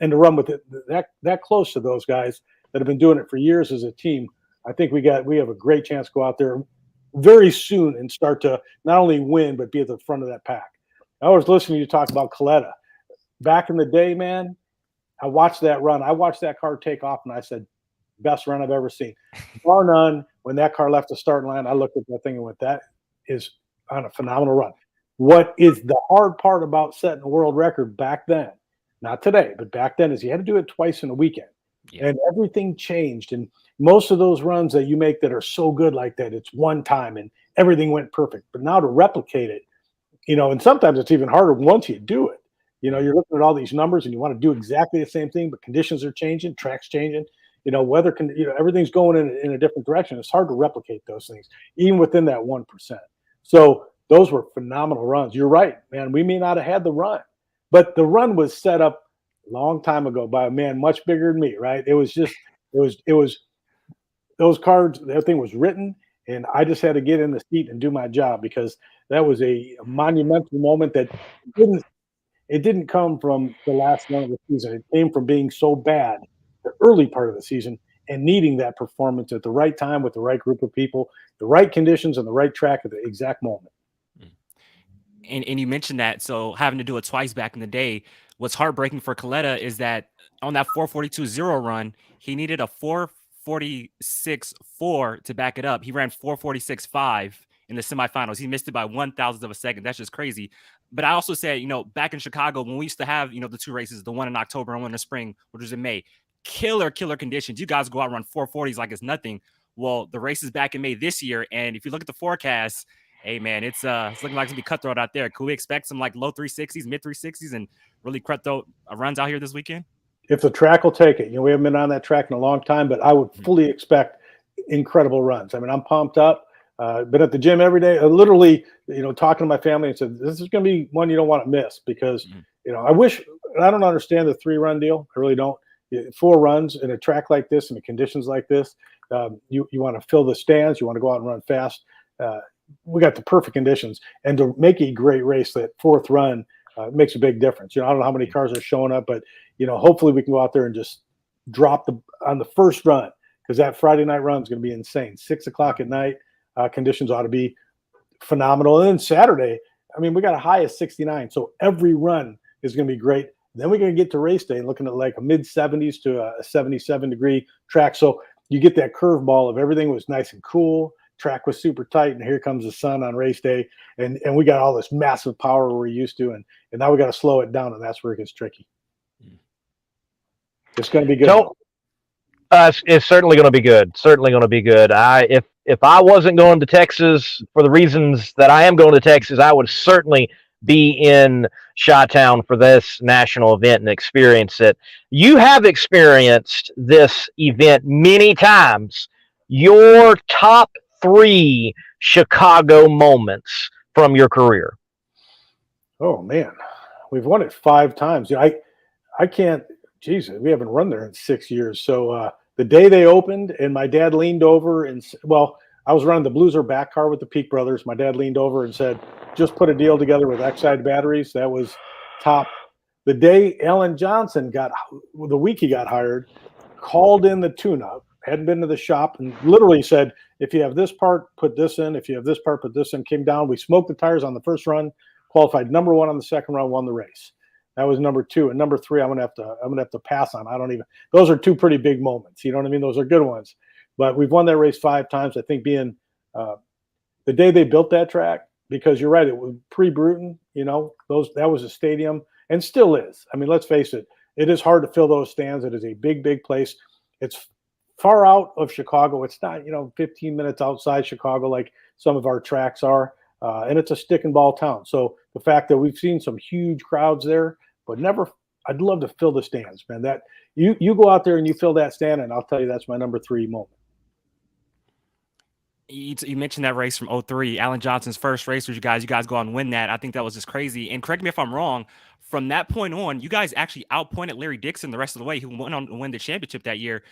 and to run with it that close to those guys that have been doing it for years as a team, I think we have a great chance to go out there very soon and start to not only win but be at the front of that pack. I was listening to you talk about Coletta. Back in the day, man, I watched that run. I watched that car take off, and I said, best run I've ever seen. Bar none. When that car left the starting line, I looked at that thing and went, that is on a phenomenal run. What is the hard part about setting a world record back then, not today, but back then, is you had to do it twice in a weekend. Yeah. And everything changed. And most of those runs that you make that are so good like that, it's one time and everything went perfect. But now to replicate it, and sometimes it's even harder once you do it. You're looking at all these numbers and you want to do exactly the same thing, but conditions are changing, track's changing, weather can, everything's going in a different direction. It's hard to replicate those things, even within that 1%. So those were phenomenal runs. You're right, man. We may not have had the run, but the run was set up a long time ago by a man much bigger than me, right? It was those cards, everything was written, and I just had to get in the seat and do my job, because that was a monumental moment that didn't come from the last run of the season. It came from being so bad the early part of the season and needing that performance at the right time with the right group of people, the right conditions, and the right track at the exact moment. And you mentioned that, so having to do it twice back in the day, what's heartbreaking for Coletta is that on that 442.0 run, he needed a 446.4 to back it up. He ran 446.5 in the semifinals. He missed it by 1,000th of a second. That's just crazy. But I also said, back in Chicago, when we used to have, the 2 races, the one in October and one in the spring, which was in May, killer conditions. You guys go out and run 440s like it's nothing. Well, the race is back in May this year. And if you look at the forecast, hey, man, it's looking like it's going to be cutthroat out there. Could we expect some low 360s, mid 360s, and really cutthroat runs out here this weekend? If the track will take it. We haven't been on that track in a long time, but I would fully expect incredible runs. I mean, I'm pumped up. Been at the gym every day, literally, talking to my family and said, this is going to be one you don't want to miss, because, I don't understand the 3-run deal. I really don't. 4 runs in a track like this, in the conditions like this, you want to fill the stands. You want to go out and run fast. We got the perfect conditions, and to make a great race, that 4th run makes a big difference. I don't know how many cars are showing up, but, hopefully we can go out there and just drop on the first run, because that Friday night run is going to be insane. 6 o'clock at night. Conditions ought to be phenomenal. And then Saturday, I mean, we got a high of 69. So every run is going to be great. Then we're going to get to race day and looking at like a mid 70s to a 77-degree track. So you get that curveball of everything was nice and cool. Track was super tight. And here comes the sun on race day. And we got all this massive power we're used to. And now we got to slow it down. And that's where it gets tricky. It's going to be good. So, it's certainly going to be good. Certainly going to be good. If I wasn't going to Texas for the reasons that I am going to Texas, I would certainly be in Chi-Town for this national event and experience it. You have experienced this event many times. Your top 3 Chicago moments from your career. Oh, man. We've won it 5 times. I can't. Jesus, we haven't run there in 6 years. So the day they opened, and my dad leaned over and, well, I was running the Blueser back car with the Peak brothers. My dad leaned over and said, just put a deal together with Exide batteries. That was top. The day Alan Johnson the week he got hired, called in the tune-up, hadn't been to the shop, and literally said, if you have this part, put this in. If you have this part, put this in. Came down. We smoked the tires on the first run, qualified number 1 on the second run, won the race. That was number 2. And number 3, I'm gonna have to pass on. Those are 2 pretty big moments. You know what I mean? Those are good ones. But we've won that race 5 times. I think being the day they built that track, because you're right, it was pre-Bruton, you know, that was a stadium and still is. I mean, let's face it, it is hard to fill those stands. It is a big, big place. It's far out of Chicago. It's not, 15 minutes outside Chicago like some of our tracks are. And it's a stick and ball town. So the fact that we've seen some huge crowds there, but never, I'd love to fill the stands, man. That you go out there and you fill that stand, and I'll tell you, that's my number 3 moment. You mentioned that race from 03, Alan Johnson's first race with you guys go out and win that. I think that was just crazy. And correct me if I'm wrong, from that point on, you guys actually outpointed Larry Dixon the rest of the way, who went on to win the championship that year.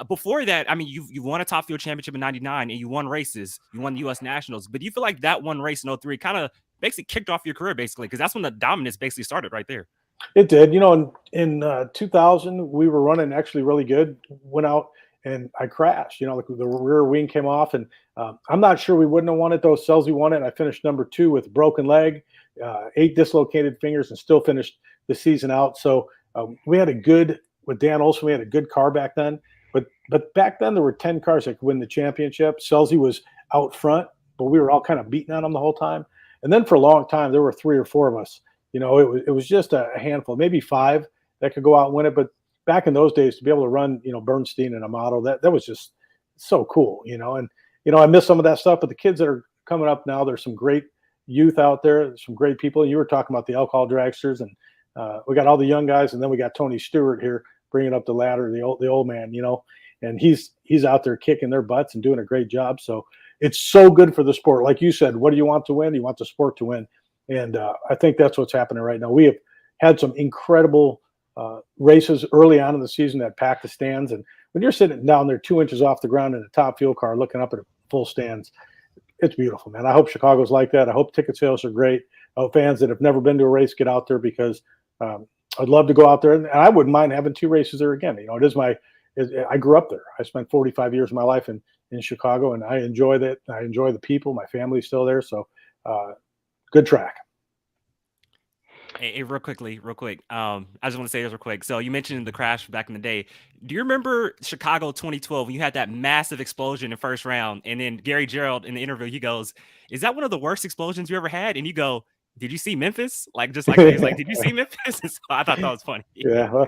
Before that, I mean, you won a top field championship in 99 and you won races. You won the U.S. Nationals. But do you feel like that one race in 03 kind of basically kicked off your career, basically? Because that's when the dominance basically started right there. It did. In 2000, we were running actually really good. Went out and I crashed. The rear wing came off, and I'm not sure we wouldn't have won it though. Selzy won it. I finished number 2 with a broken leg, 8 dislocated fingers, and still finished the season out. So we had with Dan Olson, we had a good car back then. But back then there were 10 cars that could win the championship. Selzy was out front, but we were all kind of beating on him the whole time. And then for a long time, there were 3 or 4 of us. It was just a handful, maybe 5 that could go out and win it. But back in those days, to be able to run, Bernstein and Amato, that was just so cool, And, I miss some of that stuff. But the kids that are coming up now, there's some great youth out there. There's some great people. You were talking about the alcohol dragsters, and we got all the young guys, and then we got Tony Stewart here bringing up the ladder, the old man, and he's out there kicking their butts and doing a great job. So it's so good for the sport. Like you said, what do you want to win? You want the sport to win. And I think that's what's happening right now. We have had some incredible races early on in the season that packed the stands. And when you're sitting down there 2 inches off the ground in a top fuel car looking up at full stands, it's beautiful, man. I hope Chicago's like that. I hope ticket sales are great. I hope fans that have never been to a race get out there, because I'd love to go out there, and I wouldn't mind having 2 races there again. I grew up there. I spent 45 years of my life in Chicago, and I enjoy that. I enjoy the people. My family's still there. So good track. Hey, real quick. I just want to say this real quick. So you mentioned the crash back in the day. Do you remember Chicago 2012 when you had that massive explosion in the first round? And then Gary Gerald in the interview, he goes, "Is that one of the worst explosions you ever had?" And you go, "Did you see Memphis?" He's like, "Did you see Memphis?" So I thought that was funny. Yeah,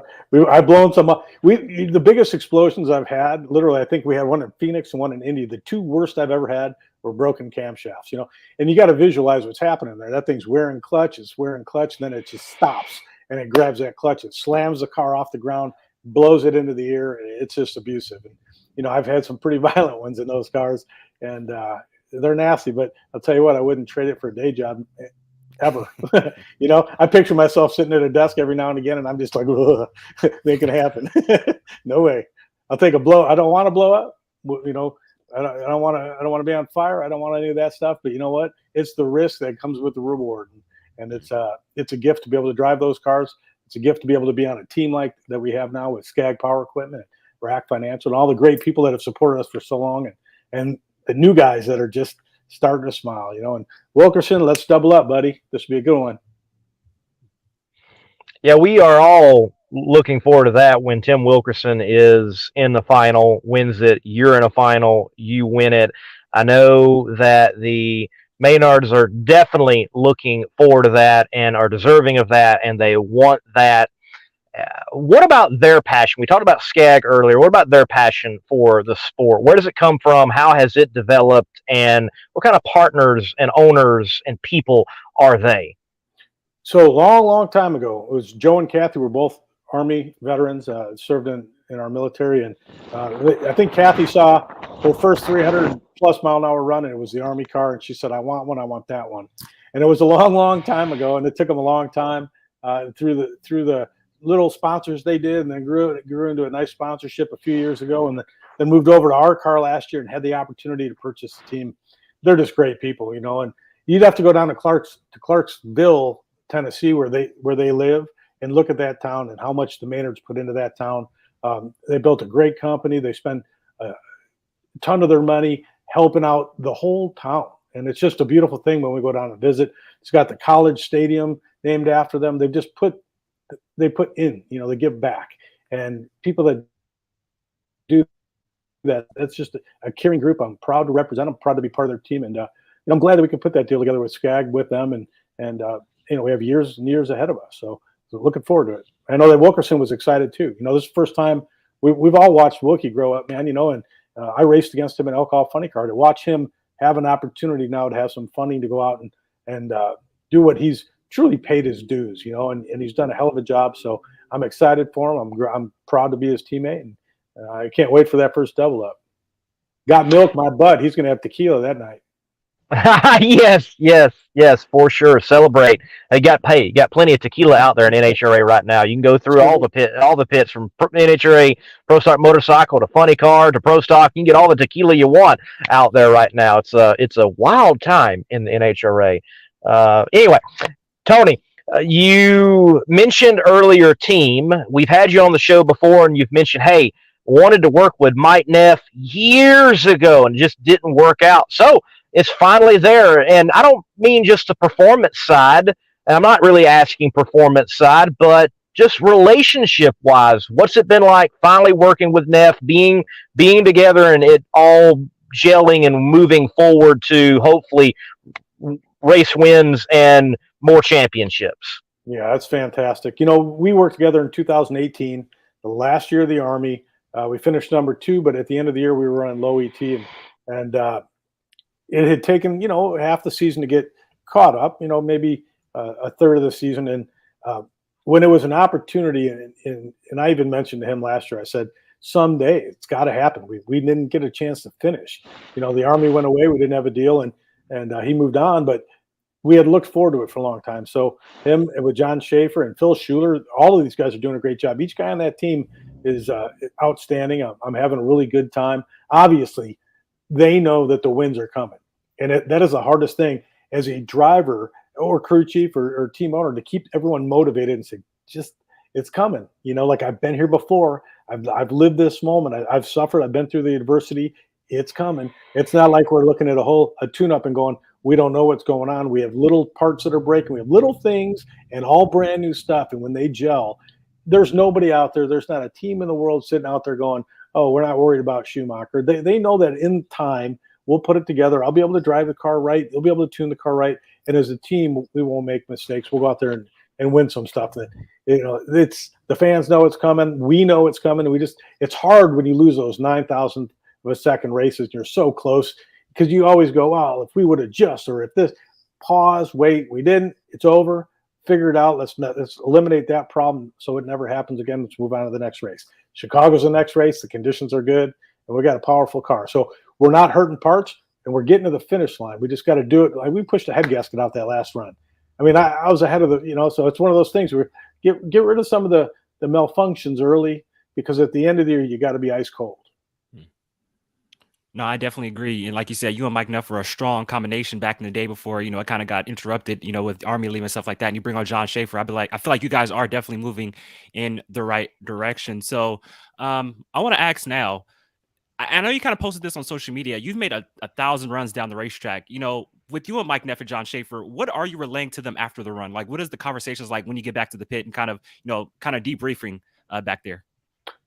I've blown some up. The biggest explosions I've had, literally, I think we had one in Phoenix and one in Indy. The 2 worst I've ever had were broken camshafts, and you got to visualize what's happening there. That thing's wearing clutch, and then it just stops, and it grabs that clutch. It slams the car off the ground, blows it into the air. It's just abusive. And, I've had some pretty violent ones in those cars, and they're nasty, but I'll tell you what, I wouldn't trade it for a day job ever. I picture myself sitting at a desk every now and again, and I'm just like, make it happen. No way. I'll take a blow. I don't want to blow up. I don't want to be on fire. I don't want any of that stuff. But you know what? It's the risk that comes with the reward, and it's a gift to be able to drive those cars. It's a gift to be able to be on a team like that we have now with Skag Power Equipment, Rack Financial, and all the great people that have supported us for so long, and the new guys that are just starting to smile, and Wilkerson, let's double up, buddy. This will be a good one. Yeah, we are all looking forward to that when Tim Wilkerson is in the final, wins it. You're in a final, you win it. I know that the Maynards are definitely looking forward to that and are deserving of that, and they want that. What about their passion? We talked about Skag earlier. What about their passion for the sport? Where does it come from? How has it developed? And what kind of partners and owners and people are they? So long time ago, it was Joe and Kathy were both Army veterans, served in our military. And I think Kathy saw her first 300+ mile an hour run, and it was the Army car. And she said, I want one. I want that one. And it was a long time ago. And it took them a long time through the little sponsors they did, and then grew into a nice sponsorship a few years ago. And then moved over to our car last year and had the opportunity to purchase the team. They're just great people, you know, and you'd have to go down to Clarksville, Tennessee, where they live, and look at that town and how much the Maynards put into that town. They built a great company. They spent a ton of their money helping out the whole town. And it's just a beautiful thing when we go down and visit. It's got the college stadium named after them. They've just put in, you know, they give back. And people that do that, that's just a caring group. I'm proud to represent them, proud to be part of their team. And I'm glad that we can put that deal together with Skag, with them. And you know, we have years and years ahead of us. So looking forward to it. I know that Wilkerson was excited too. You know, this is the first time we've all watched Wilkie grow up, man, you know, and I raced against him in Elk Funny Car. To watch him have an opportunity now to have some funding to go out and do what he's truly paid his dues, you know, and he's done a hell of a job. So I'm excited for him. I'm proud to be his teammate, and I can't wait for that first double up. Got milk, my bud. He's going to have tequila that night. yes, for sure. Celebrate. They got plenty of tequila out there in NHRA right now. You can go through all the pits from NHRA Pro Stock Motorcycle to Funny Car to Pro Stock. You can get all the tequila you want out there right now. It's a wild time in the NHRA. Anyway, Tony, you mentioned earlier team. We've had you on the show before, and you've mentioned, hey, wanted to work with Mike Neff years ago and just didn't work out. So it's finally there. And I don't mean just the performance side. And I'm not really asking performance side, but just relationship wise, what's it been like finally working with Neff, being together, and it all gelling and moving forward to hopefully race wins and more championships? Yeah, that's fantastic. You know, we worked together in 2018, the last year of the Army. We finished number 2, but at the end of the year, we were running low ET, and it had taken, you know, half the season to get caught up, you know, maybe a third of the season. And when it was an opportunity, and I even mentioned to him last year, I said, someday it's got to happen. We didn't get a chance to finish. You know, the Army went away. We didn't have a deal, and he moved on, but we had looked forward to it for a long time. So him and with John Schaefer and Phil Schuler, all of these guys are doing a great job. Each guy on that team is outstanding. I'm having a really good time. Obviously, they know that the wins are coming. And that is the hardest thing as a driver or crew chief or team owner, to keep everyone motivated and say, just, it's coming. You know, like, I've been here before. I've lived this moment. I've suffered. I've been through the adversity. It's coming. It's not like we're looking at a tune-up and going, we don't know what's going on. We have little parts that are breaking. We have little things and all brand new stuff. And when they gel, there's nobody out there. There's not a team in the world sitting out there going, oh, we're not worried about Schumacher. They know that in time we'll put it together. I'll be able to drive the car right. They'll be able to tune the car right. And as a team, we won't make mistakes. We'll go out there and win some stuff. That, you know, it's the fans know it's coming. We know it's coming. It's hard when you lose those 9,000th of a second races and you're so close, because you always go, well, if we would adjust, or if this, pause, wait, we didn't, it's over, figure it out. Let's eliminate that problem so it never happens again. Let's move on to the next race. Chicago's the next race. The conditions are good, and we got a powerful car. So we're not hurting parts, and we're getting to the finish line. We just got to do it. Like, we pushed the head gasket out that last run. I mean, I was ahead of the, you know, so it's one of those things where get rid of some of the malfunctions early, because at the end of the year, you got to be ice cold. No, I definitely agree. And like you said, you and Mike Neff were a strong combination back in the day before, you know, it kind of got interrupted, you know, with Army leaving and stuff like that. And you bring on John Schaefer. I feel like you guys are definitely moving in the right direction. So I want to ask now, I know you kind of posted this on social media. You've made 1,000 runs down the racetrack. You know, with you and Mike Neff and John Schaefer, what are you relaying to them after the run? Like, what is the conversations like when you get back to the pit and kind of debriefing back there?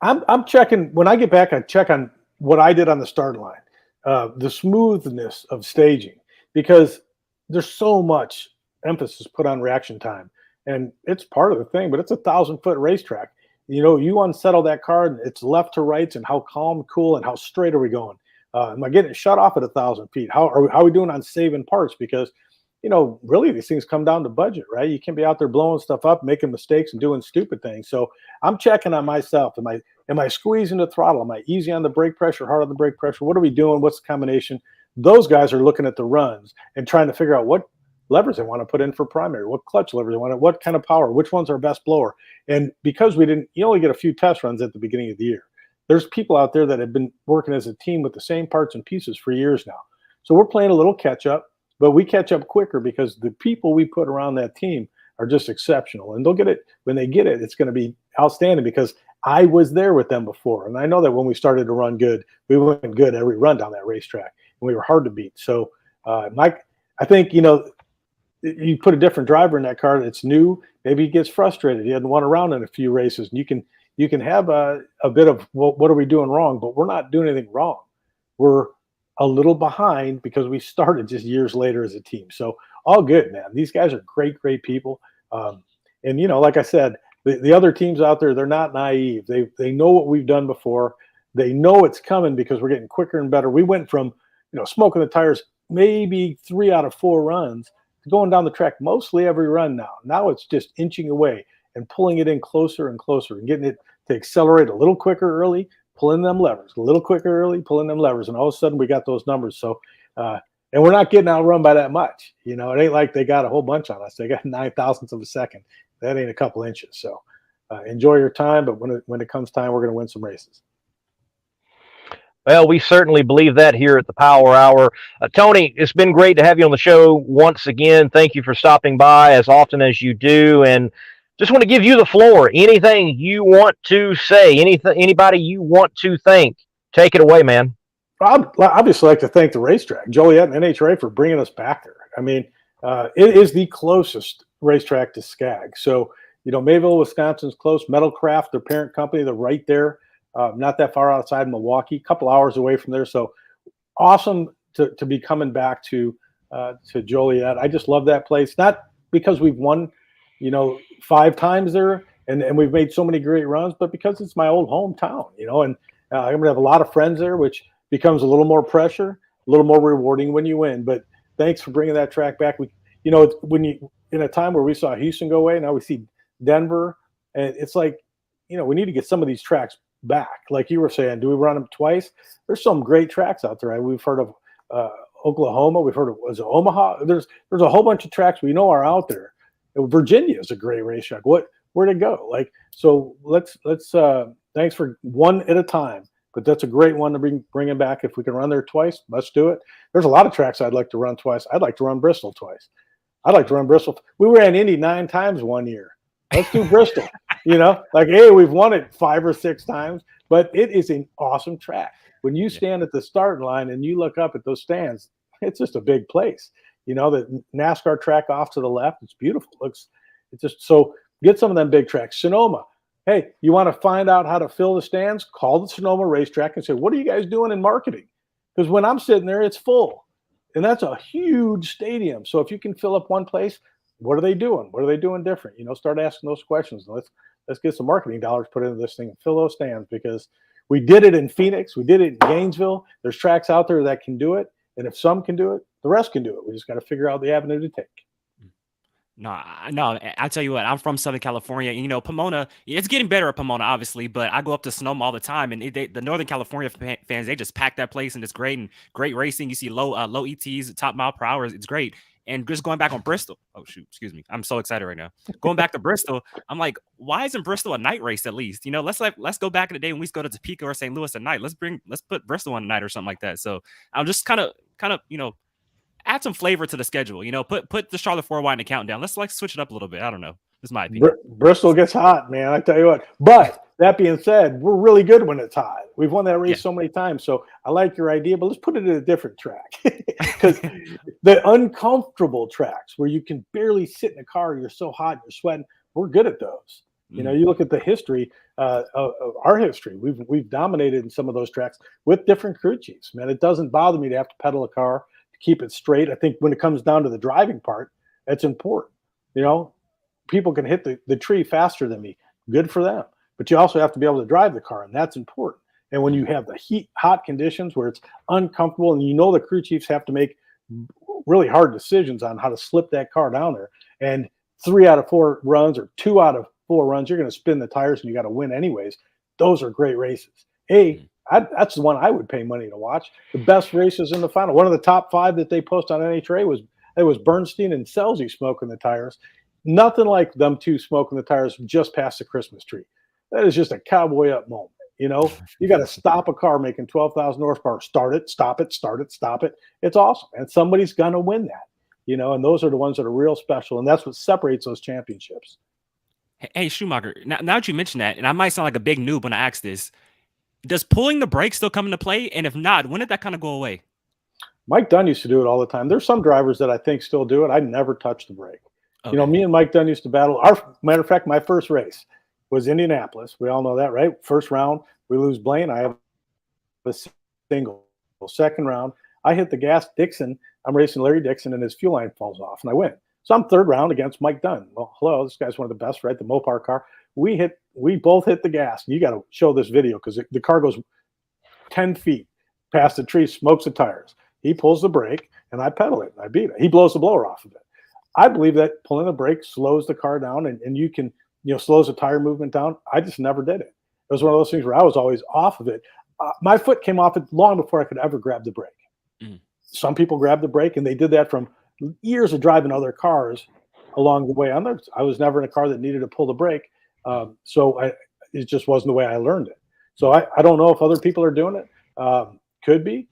I'm checking when I get back. I check on what I did on the start line, the smoothness of staging, because there's so much emphasis put on reaction time, and it's part of the thing. But it's a 1,000-foot racetrack. You know, you unsettle that car, and it's left to rights, and how calm, cool, and how straight are we going? Am I getting shut off at 1,000 feet? How are we doing on saving parts? Because, you know, really these things come down to budget, right? You can't be out there blowing stuff up, making mistakes, and doing stupid things. So I'm checking on myself. Am I squeezing the throttle? Am I easy on the brake pressure, hard on the brake pressure? What are we doing? What's the combination? Those guys are looking at the runs and trying to figure out what levers they want to put in for primary, what clutch levers they want, what kind of power, which one's our best blower. And because you only get a few test runs at the beginning of the year. there's people out there that have been working as a team with the same parts and pieces for years now. So we're playing a little catch up, but we catch up quicker because the people we put around that team are just exceptional. And they'll get it. When they get it, it's going to be outstanding because I was there with them before. And I know that when we started to run good, we went good every run down that racetrack, and we were hard to beat. So, Mike, I think, you put a different driver in that car that's new, maybe he gets frustrated. He hadn't won around in a few races. And you can have a bit of, well, what are we doing wrong? But we're not doing anything wrong. We're a little behind because we started just years later as a team. So all good, man. These guys are great, great people. And, like I said, the other teams out there, they're not naive. They know what we've done before. They know it's coming because we're getting quicker and better. We went from, smoking the tires maybe 3 out of 4 runs to going down the track mostly every run now. Now it's just inching away and pulling it in closer and closer and getting it to accelerate a little quicker early, pulling them levers, a little quicker early, pulling them levers. And all of a sudden we got those numbers. So, and we're not getting outrun by that much. It ain't like they got a whole bunch on us. They got 9 thousandths of a second. That ain't a couple inches. So enjoy your time. But when it comes time, we're going to win some races. Well, we certainly believe that here at the Power Hour. Tony, it's been great to have you on the show once again. Thank you for stopping by as often as you do. And just want to give you the floor. Anything you want to say, anybody you want to thank, take it away, man. I'd obviously like to thank the racetrack, Joliet and NHRA, for bringing us back there. I mean, it is the closest racetrack to Skag. So, Mayville, Wisconsin's close. Metalcraft, their parent company, they're right there. Not that far outside Milwaukee, a couple hours away from there. So awesome to be coming back to Joliet. I just love that place. Not because we've won, 5 times there and we've made so many great runs, but because it's my old hometown, and I'm going to have a lot of friends there, which becomes a little more pressure, a little more rewarding when you win. But thanks for bringing that track back. When you in a time where we saw Houston go away, now we see Denver, and it's like, we need to get some of these tracks back. Like you were saying, do we run them twice? There's some great tracks out there. We've heard of Oklahoma. We've heard of Omaha. There's a whole bunch of tracks we know are out there. Virginia is a great racetrack. Where'd it go? So let's thanks for one at a time. But that's a great one to bring it back. If we can run there twice, let's do it. There's a lot of tracks I'd like to run twice. I'd like to run Bristol twice. I'd like to run Bristol. We ran Indy 9 times one year. Let's do Bristol. Hey, we've won it 5 or 6 times, but it is an awesome track. When you stand at the starting line and you look up at those stands, it's just a big place. The NASCAR track off to the left, it's beautiful. It's just so get some of them big tracks. Sonoma. Hey, you want to find out how to fill the stands? Call the Sonoma racetrack and say, what are you guys doing in marketing? Because when I'm sitting there, it's full. And that's a huge stadium. So if you can fill up one place, what are they doing? What are they doing different? Start asking those questions. Let's get some marketing dollars put into this thing and fill those stands, because we did it in Phoenix. We did it in Gainesville. There's tracks out there that can do it. And if some can do it, the rest can do it. We just got to figure out the avenue to take. No, I tell you what, I'm from Southern California. Pomona, it's getting better at Pomona, obviously, but I go up to Sonoma all the time, and the Northern California fans, they just pack that place, and it's great, and great racing. You see low ETs, top mile per hour. It's great. And just going back on Bristol. Oh, shoot. Excuse me. I'm so excited right now. Going back to Bristol, I'm like, why isn't Bristol a night race at least? Let's go back in the day when we used to go to Topeka or St. Louis at night. Let's put Bristol on a night or something like that. So I'm just kind of, add some flavor to the schedule. Put the Charlotte 4 Wide in the countdown. Let's switch it up a little bit. I don't know. This is my opinion. Bristol gets hot, man. I tell you what. But that being said, we're really good when it's hot. We've won that race so many times. So I like your idea, but let's put it in a different track. Because the uncomfortable tracks where you can barely sit in a car, you're so hot, you're sweating, we're good at those. You look at the history of our history. We've dominated in some of those tracks with different crew chiefs. Man, it doesn't bother me to have to pedal a car to keep it straight. I think when it comes down to the driving part, that's important. People can hit the tree faster than me. Good for them. But you also have to be able to drive the car, and that's important. And when you have the hot conditions where it's uncomfortable, and the crew chiefs have to make really hard decisions on how to slip that car down there, and 3 out of 4 runs or 2 out of 4 runs, you're going to spin the tires and you got to win anyways. Those are great races. That's the one I would pay money to watch. The best races in the final. One of the top 5 that they post on NHRA was Bernstein and Selzy smoking the tires. Nothing like them two smoking the tires just past the Christmas tree. That is just a cowboy up moment. You know, you got to stop a car making 12,000 horsepower. Start it, stop it, start it, stop it. It's awesome. And somebody's going to win that, you know, and those are the ones that are real special. And that's what separates those championships. Hey, Schumacher, now that you mention that, and I might sound like a big noob when I ask this, does pulling the brake still come into play? And if not, when did that kind of go away? Mike Dunn used to do it all the time. There's some drivers that I think still do it. I never touch the brake. Okay. You know, me and Mike Dunn used to battle. Matter of fact, my first race was Indianapolis. We all know that, right? First round, we lose Blaine. I have a single. Second round, I hit the gas. Dixon, I'm racing Larry Dixon, and his fuel line falls off, and I win. So I'm third round against Mike Dunn. Well, hello, this guy's one of the best, right? The Mopar car. We both hit the gas. You got to show this video because the car goes 10 feet past the tree, smokes the tires. He pulls the brake, and I pedal it. And I beat it. He blows the blower off of it. I believe that pulling the brake slows the car down, and you can, you know, slows the tire movement down. I just never did it. It was one of those things where I was always off of it. My foot came off it long before I could ever grab the brake. Mm. Some people grab the brake, and they did that from years of driving other cars along the way. I was never in a car that needed to pull the brake, so it just wasn't the way I learned it. So I don't know if other people are doing it. Could be.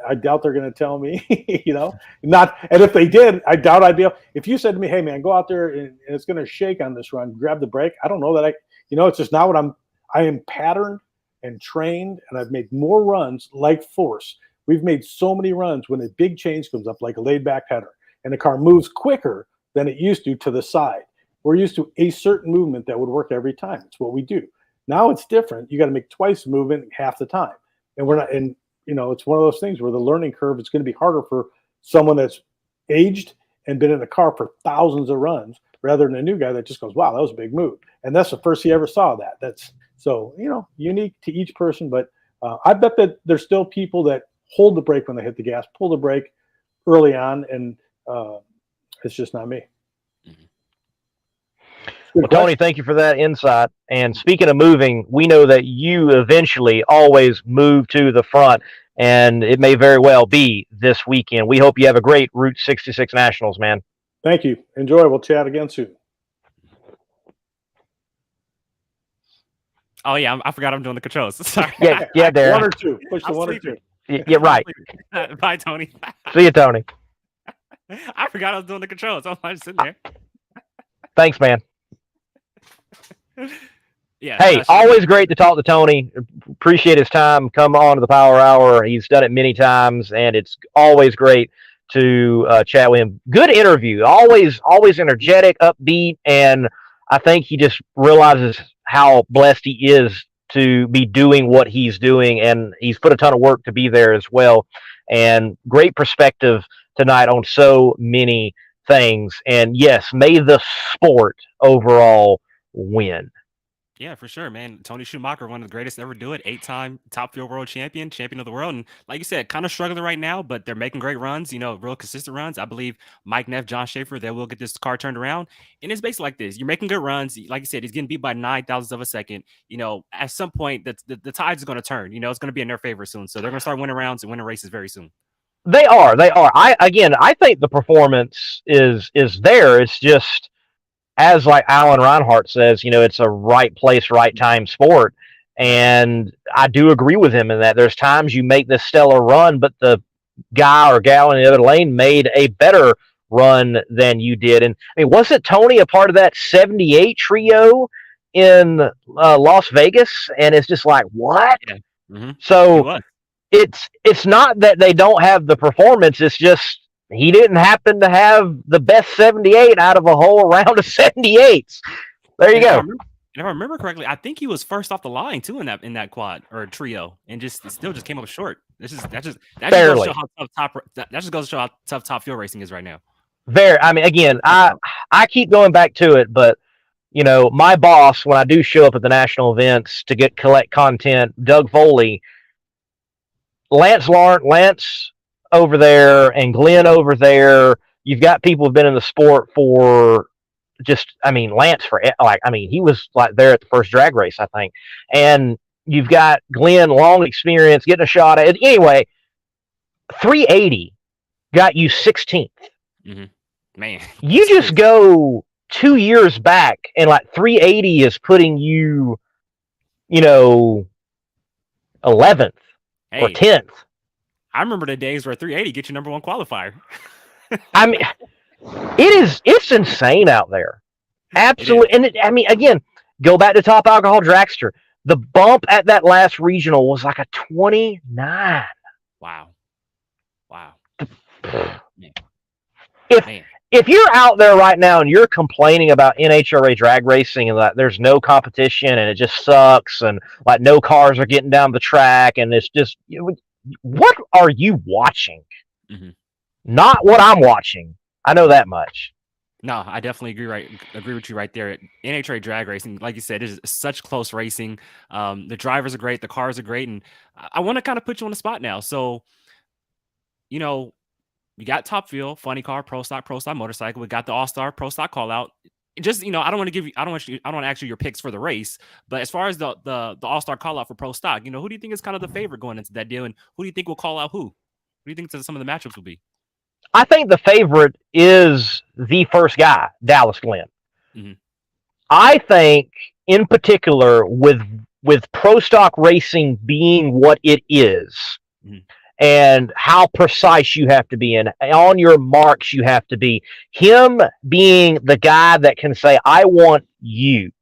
I doubt they're going to tell me, you know, not. And if they did, I doubt I'd be able. If you said to me, "Hey, man, go out there and it's going to shake on this run, grab the brake," I don't know that you know, it's just not what I am patterned and trained, and I've made more runs like force. We've made so many runs when a big change comes up, like a laid back header, and the car moves quicker than it used to the side. We're used to a certain movement that would work every time. It's what we do. Now it's different. You got to make twice the movement half the time, and we're not. And you know, it's one of those things where the learning curve is going to be harder for someone that's aged and been in the car for thousands of runs rather than a new guy that just goes, wow, that was a big move. And that's the first he ever saw that. That's so, you know, unique to each person. But I bet that there's still people that hold the brake when they hit the gas, pull the brake early on. And it's just not me. Well, Tony, thank you for that insight. And speaking of moving, we know that you eventually always move to the front, and it may very well be this weekend. We hope you have a great Route 66 Nationals, man. Thank you. Enjoy. We'll chat again soon. Oh, yeah, I forgot I'm doing the controls. Sorry. Yeah, Darren. One or two. Push the one or two. Yeah, right. Bye, Tony. See you, Tony. I forgot I was doing the controls. I'm just sitting there. Thanks, man. Yeah. Hey, always great to talk to Tony. Appreciate his time. Come on to the Power Hour. He's done it many times, and it's always great to chat with him. Good interview. Always energetic, upbeat, and I think he just realizes how blessed he is to be doing what he's doing, and he's put a ton of work to be there as well. And great perspective tonight on so many things. And yes, may the sport overall win. Yeah, for sure, man. Tony Schumacher, one of the greatest to ever do it. 8-time Top Fuel World champion of the world. And like you said, kind of struggling right now, but they're making great runs, you know, real consistent runs. I believe Mike Neff, John Schaefer, they will get this car turned around. And it's basically like this. You're making good runs. Like you said, he's getting beat by 9,000ths of a second. You know, at some point, the tides are going to turn. You know, it's going to be in their favor soon. So they're going to start winning rounds and winning races very soon. They are. I think the performance is there. It's just, as like Alan Reinhart says, you know, it's a right place, right time sport. And I do agree with him in that there's times you make this stellar run, but the guy or gal in the other lane made a better run than you did. And I mean, wasn't Tony a part of that 78 trio in Las Vegas? And it's just like, what? Yeah. Mm-hmm. So it's not that they don't have the performance. It's just he didn't happen to have the best 78 out of a whole round of 78s. There you go. If I remember correctly, I think he was first off the line too in that quad or trio, and still came up short. That just goes to show how tough Top Fuel racing is right now. I mean, again, I keep going back to it, but you know, my boss, when I do show up at the national events to collect content, Doug Foley, Lance over there and Glenn over there. You've got people who've been in the sport for Lance he was like there at the first drag race, I think. And you've got Glenn, long experience, getting a shot at it. Anyway, 380 got you 16th. Mm-hmm. Man. You just go 2 years back and like 380 is putting you, you know, 11th Hey, or 10th. I remember the days where 380 get you number 1 qualifier. I mean, it's insane out there. Absolutely. And I mean, again, go back to Top Alcohol Dragster. The bump at that last regional was like a 29. Wow. If you're out there right now and you're complaining about NHRA drag racing and that there's no competition and it just sucks and like no cars are getting down the track and it's just, what are you watching? Mm-hmm. Not what I'm watching. I know that much. No, I definitely agree with you right there. NHRA drag racing, like you said, is such close racing. The drivers are great, the cars are great, and I want to kind of put you on the spot now. So, we got Top Fuel, Funny Car, Pro Stock Motorcycle. We got the All Star Pro Stock Call Out. Just I don't want to ask you your picks for the race, but as far as the All Star Call Out for Pro Stock, who do you think is kind of the favorite going into that deal, and who do you think will call out who? Who do you think some of the matchups will be? I think the favorite is the first guy, Dallas Glenn. Mm-hmm. I think, in particular, with pro stock racing being what it is, mm-hmm. and how precise you have to be, and on your marks you have to be, him being the guy that can say, "I want you,"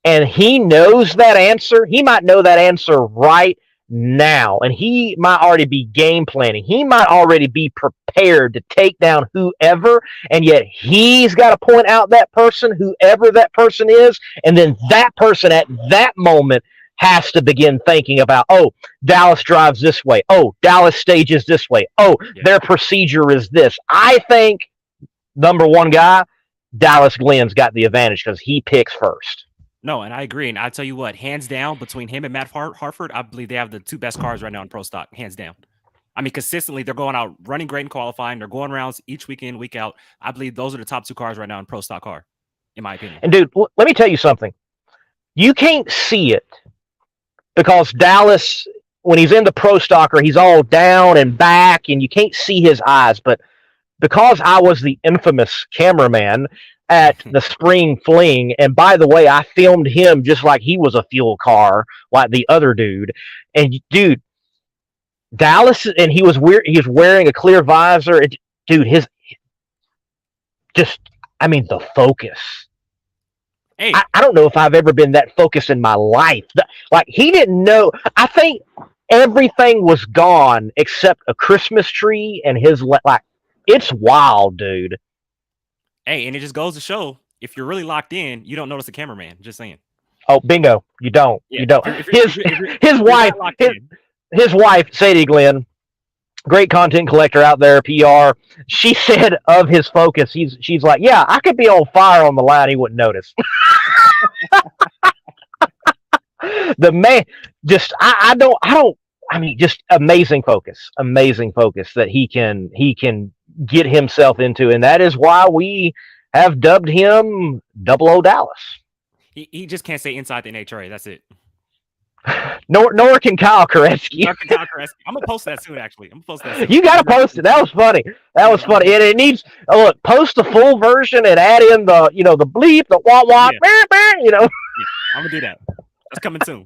and he knows that answer. He might know that answer right now, and he might already be game planning. He might already be prepared to take down whoever, and yet he's got to point out that person, whoever that person is, and then that person at that moment has to begin thinking about, oh, Dallas drives this way. Oh, Dallas stages this way. Oh, their procedure is this. I think number one guy, Dallas Glenn's got the advantage because he picks first. No, and I agree. And I'll tell you what, hands down, between him and Matt Hartford, I believe they have the 2 best cars right now in Pro Stock, hands down. I mean, consistently, they're going out running great in qualifying. They're going rounds each week in, week out. I believe those are the top 2 cars right now in Pro Stock car, in my opinion. And, dude, let me tell you something. You can't see it because Dallas, when he's in the Pro Stocker, he's all down and back, and you can't see his eyes. But because I was the infamous cameraman at the spring fling, and by the way, I filmed him just like he was a fuel car, like the other dude. And dude, Dallas, and he was wearing a clear visor. Dude, the focus. Hey, I don't know if I've ever been that focused in my life. Like, he didn't know. I think everything was gone except a Christmas tree and his it's wild, dude. Hey, and it just goes to show, if you're really locked in, you don't notice the cameraman. Just saying. Oh, bingo! You don't. Yeah. You don't. His wife, Sadie Glenn, great content collector out there, PR. She said of his focus, she's like, yeah, I could be on fire on the line, he wouldn't notice. The man, just just amazing focus that he can get himself into, and that is why we have dubbed him Double O Dallas. He just can't stay inside the NHRA. That's it. Nor can Kyle Koretsky. I'm gonna post that soon. Actually, You gotta post it. That was funny. And it needs post the full version and add in the the bleep, the wah wah. Yeah. I'm gonna do that. That's coming soon.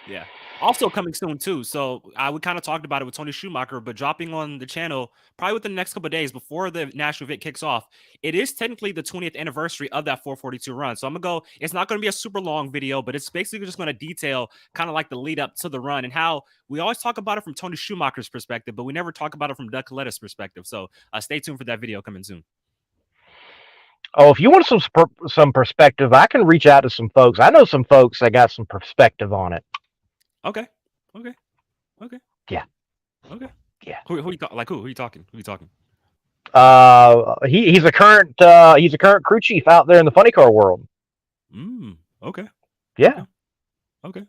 Yeah. Also coming soon too. So we kind of talked about it with Tony Schumacher, but dropping on the channel probably within the next couple of days before the national event kicks off. It is technically the 20th anniversary of that 442 run. So I'm gonna go. It's not going to be a super long video, but it's basically just going to detail kind of like the lead up to the run and how we always talk about it from Tony Schumacher's perspective, but we never talk about it from Doug Coletta's perspective. So stay tuned for that video coming soon. Oh, if you want some perspective, I can reach out to some folks. I know some folks that got some perspective on it. Okay. Yeah. Okay. Yeah. Who you talking? Like who? Who you talking? He's a current crew chief out there in the funny car world. Okay. Yeah. Okay.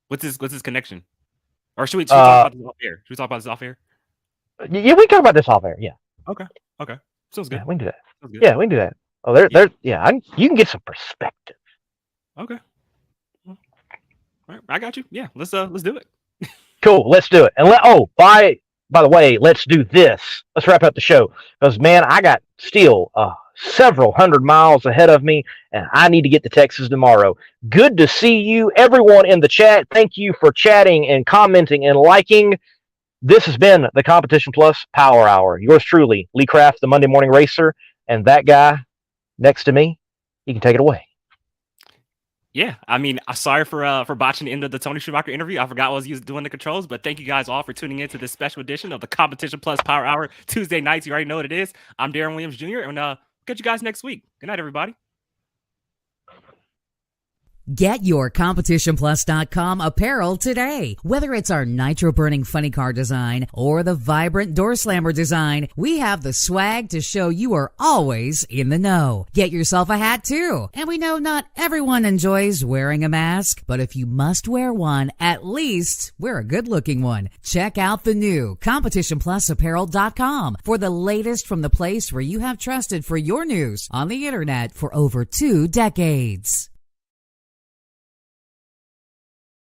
What's his connection? Or should we talk about this off air? Should we talk about this off air? Yeah, we can talk about this off air. Yeah. Okay. Sounds good. Yeah, we can do that. Yeah, we can do that. Oh, you can get some perspective. Okay. All right, I got you. Yeah, let's do it. Cool, let's do it. And by the way, let's do this. Let's wrap up the show because man, I got still several hundred miles ahead of me, and I need to get to Texas tomorrow. Good to see you, everyone in the chat. Thank you for chatting and commenting and liking. This has been the Competition Plus Power Hour. Yours truly, Lee Craft, the Monday Morning Racer, and that guy next to me, he can take it away. Yeah, I mean, I'm sorry for botching the end of the Tony Schumacher interview. I forgot what I was doing the controls, but thank you guys all for tuning in to this special edition of the Competition Plus Power Hour Tuesday nights. You already know what it is. I'm Darren Williams Jr. and catch you guys next week. Good night, everybody. Get your CompetitionPlus.com apparel today. Whether it's our nitro-burning funny car design or the vibrant door slammer design, we have the swag to show you are always in the know. Get yourself a hat too. And we know not everyone enjoys wearing a mask, but if you must wear one, at least wear a good-looking one. Check out the new CompetitionPlusApparel.com for the latest from the place where you have trusted for your news on the internet for over 2 decades.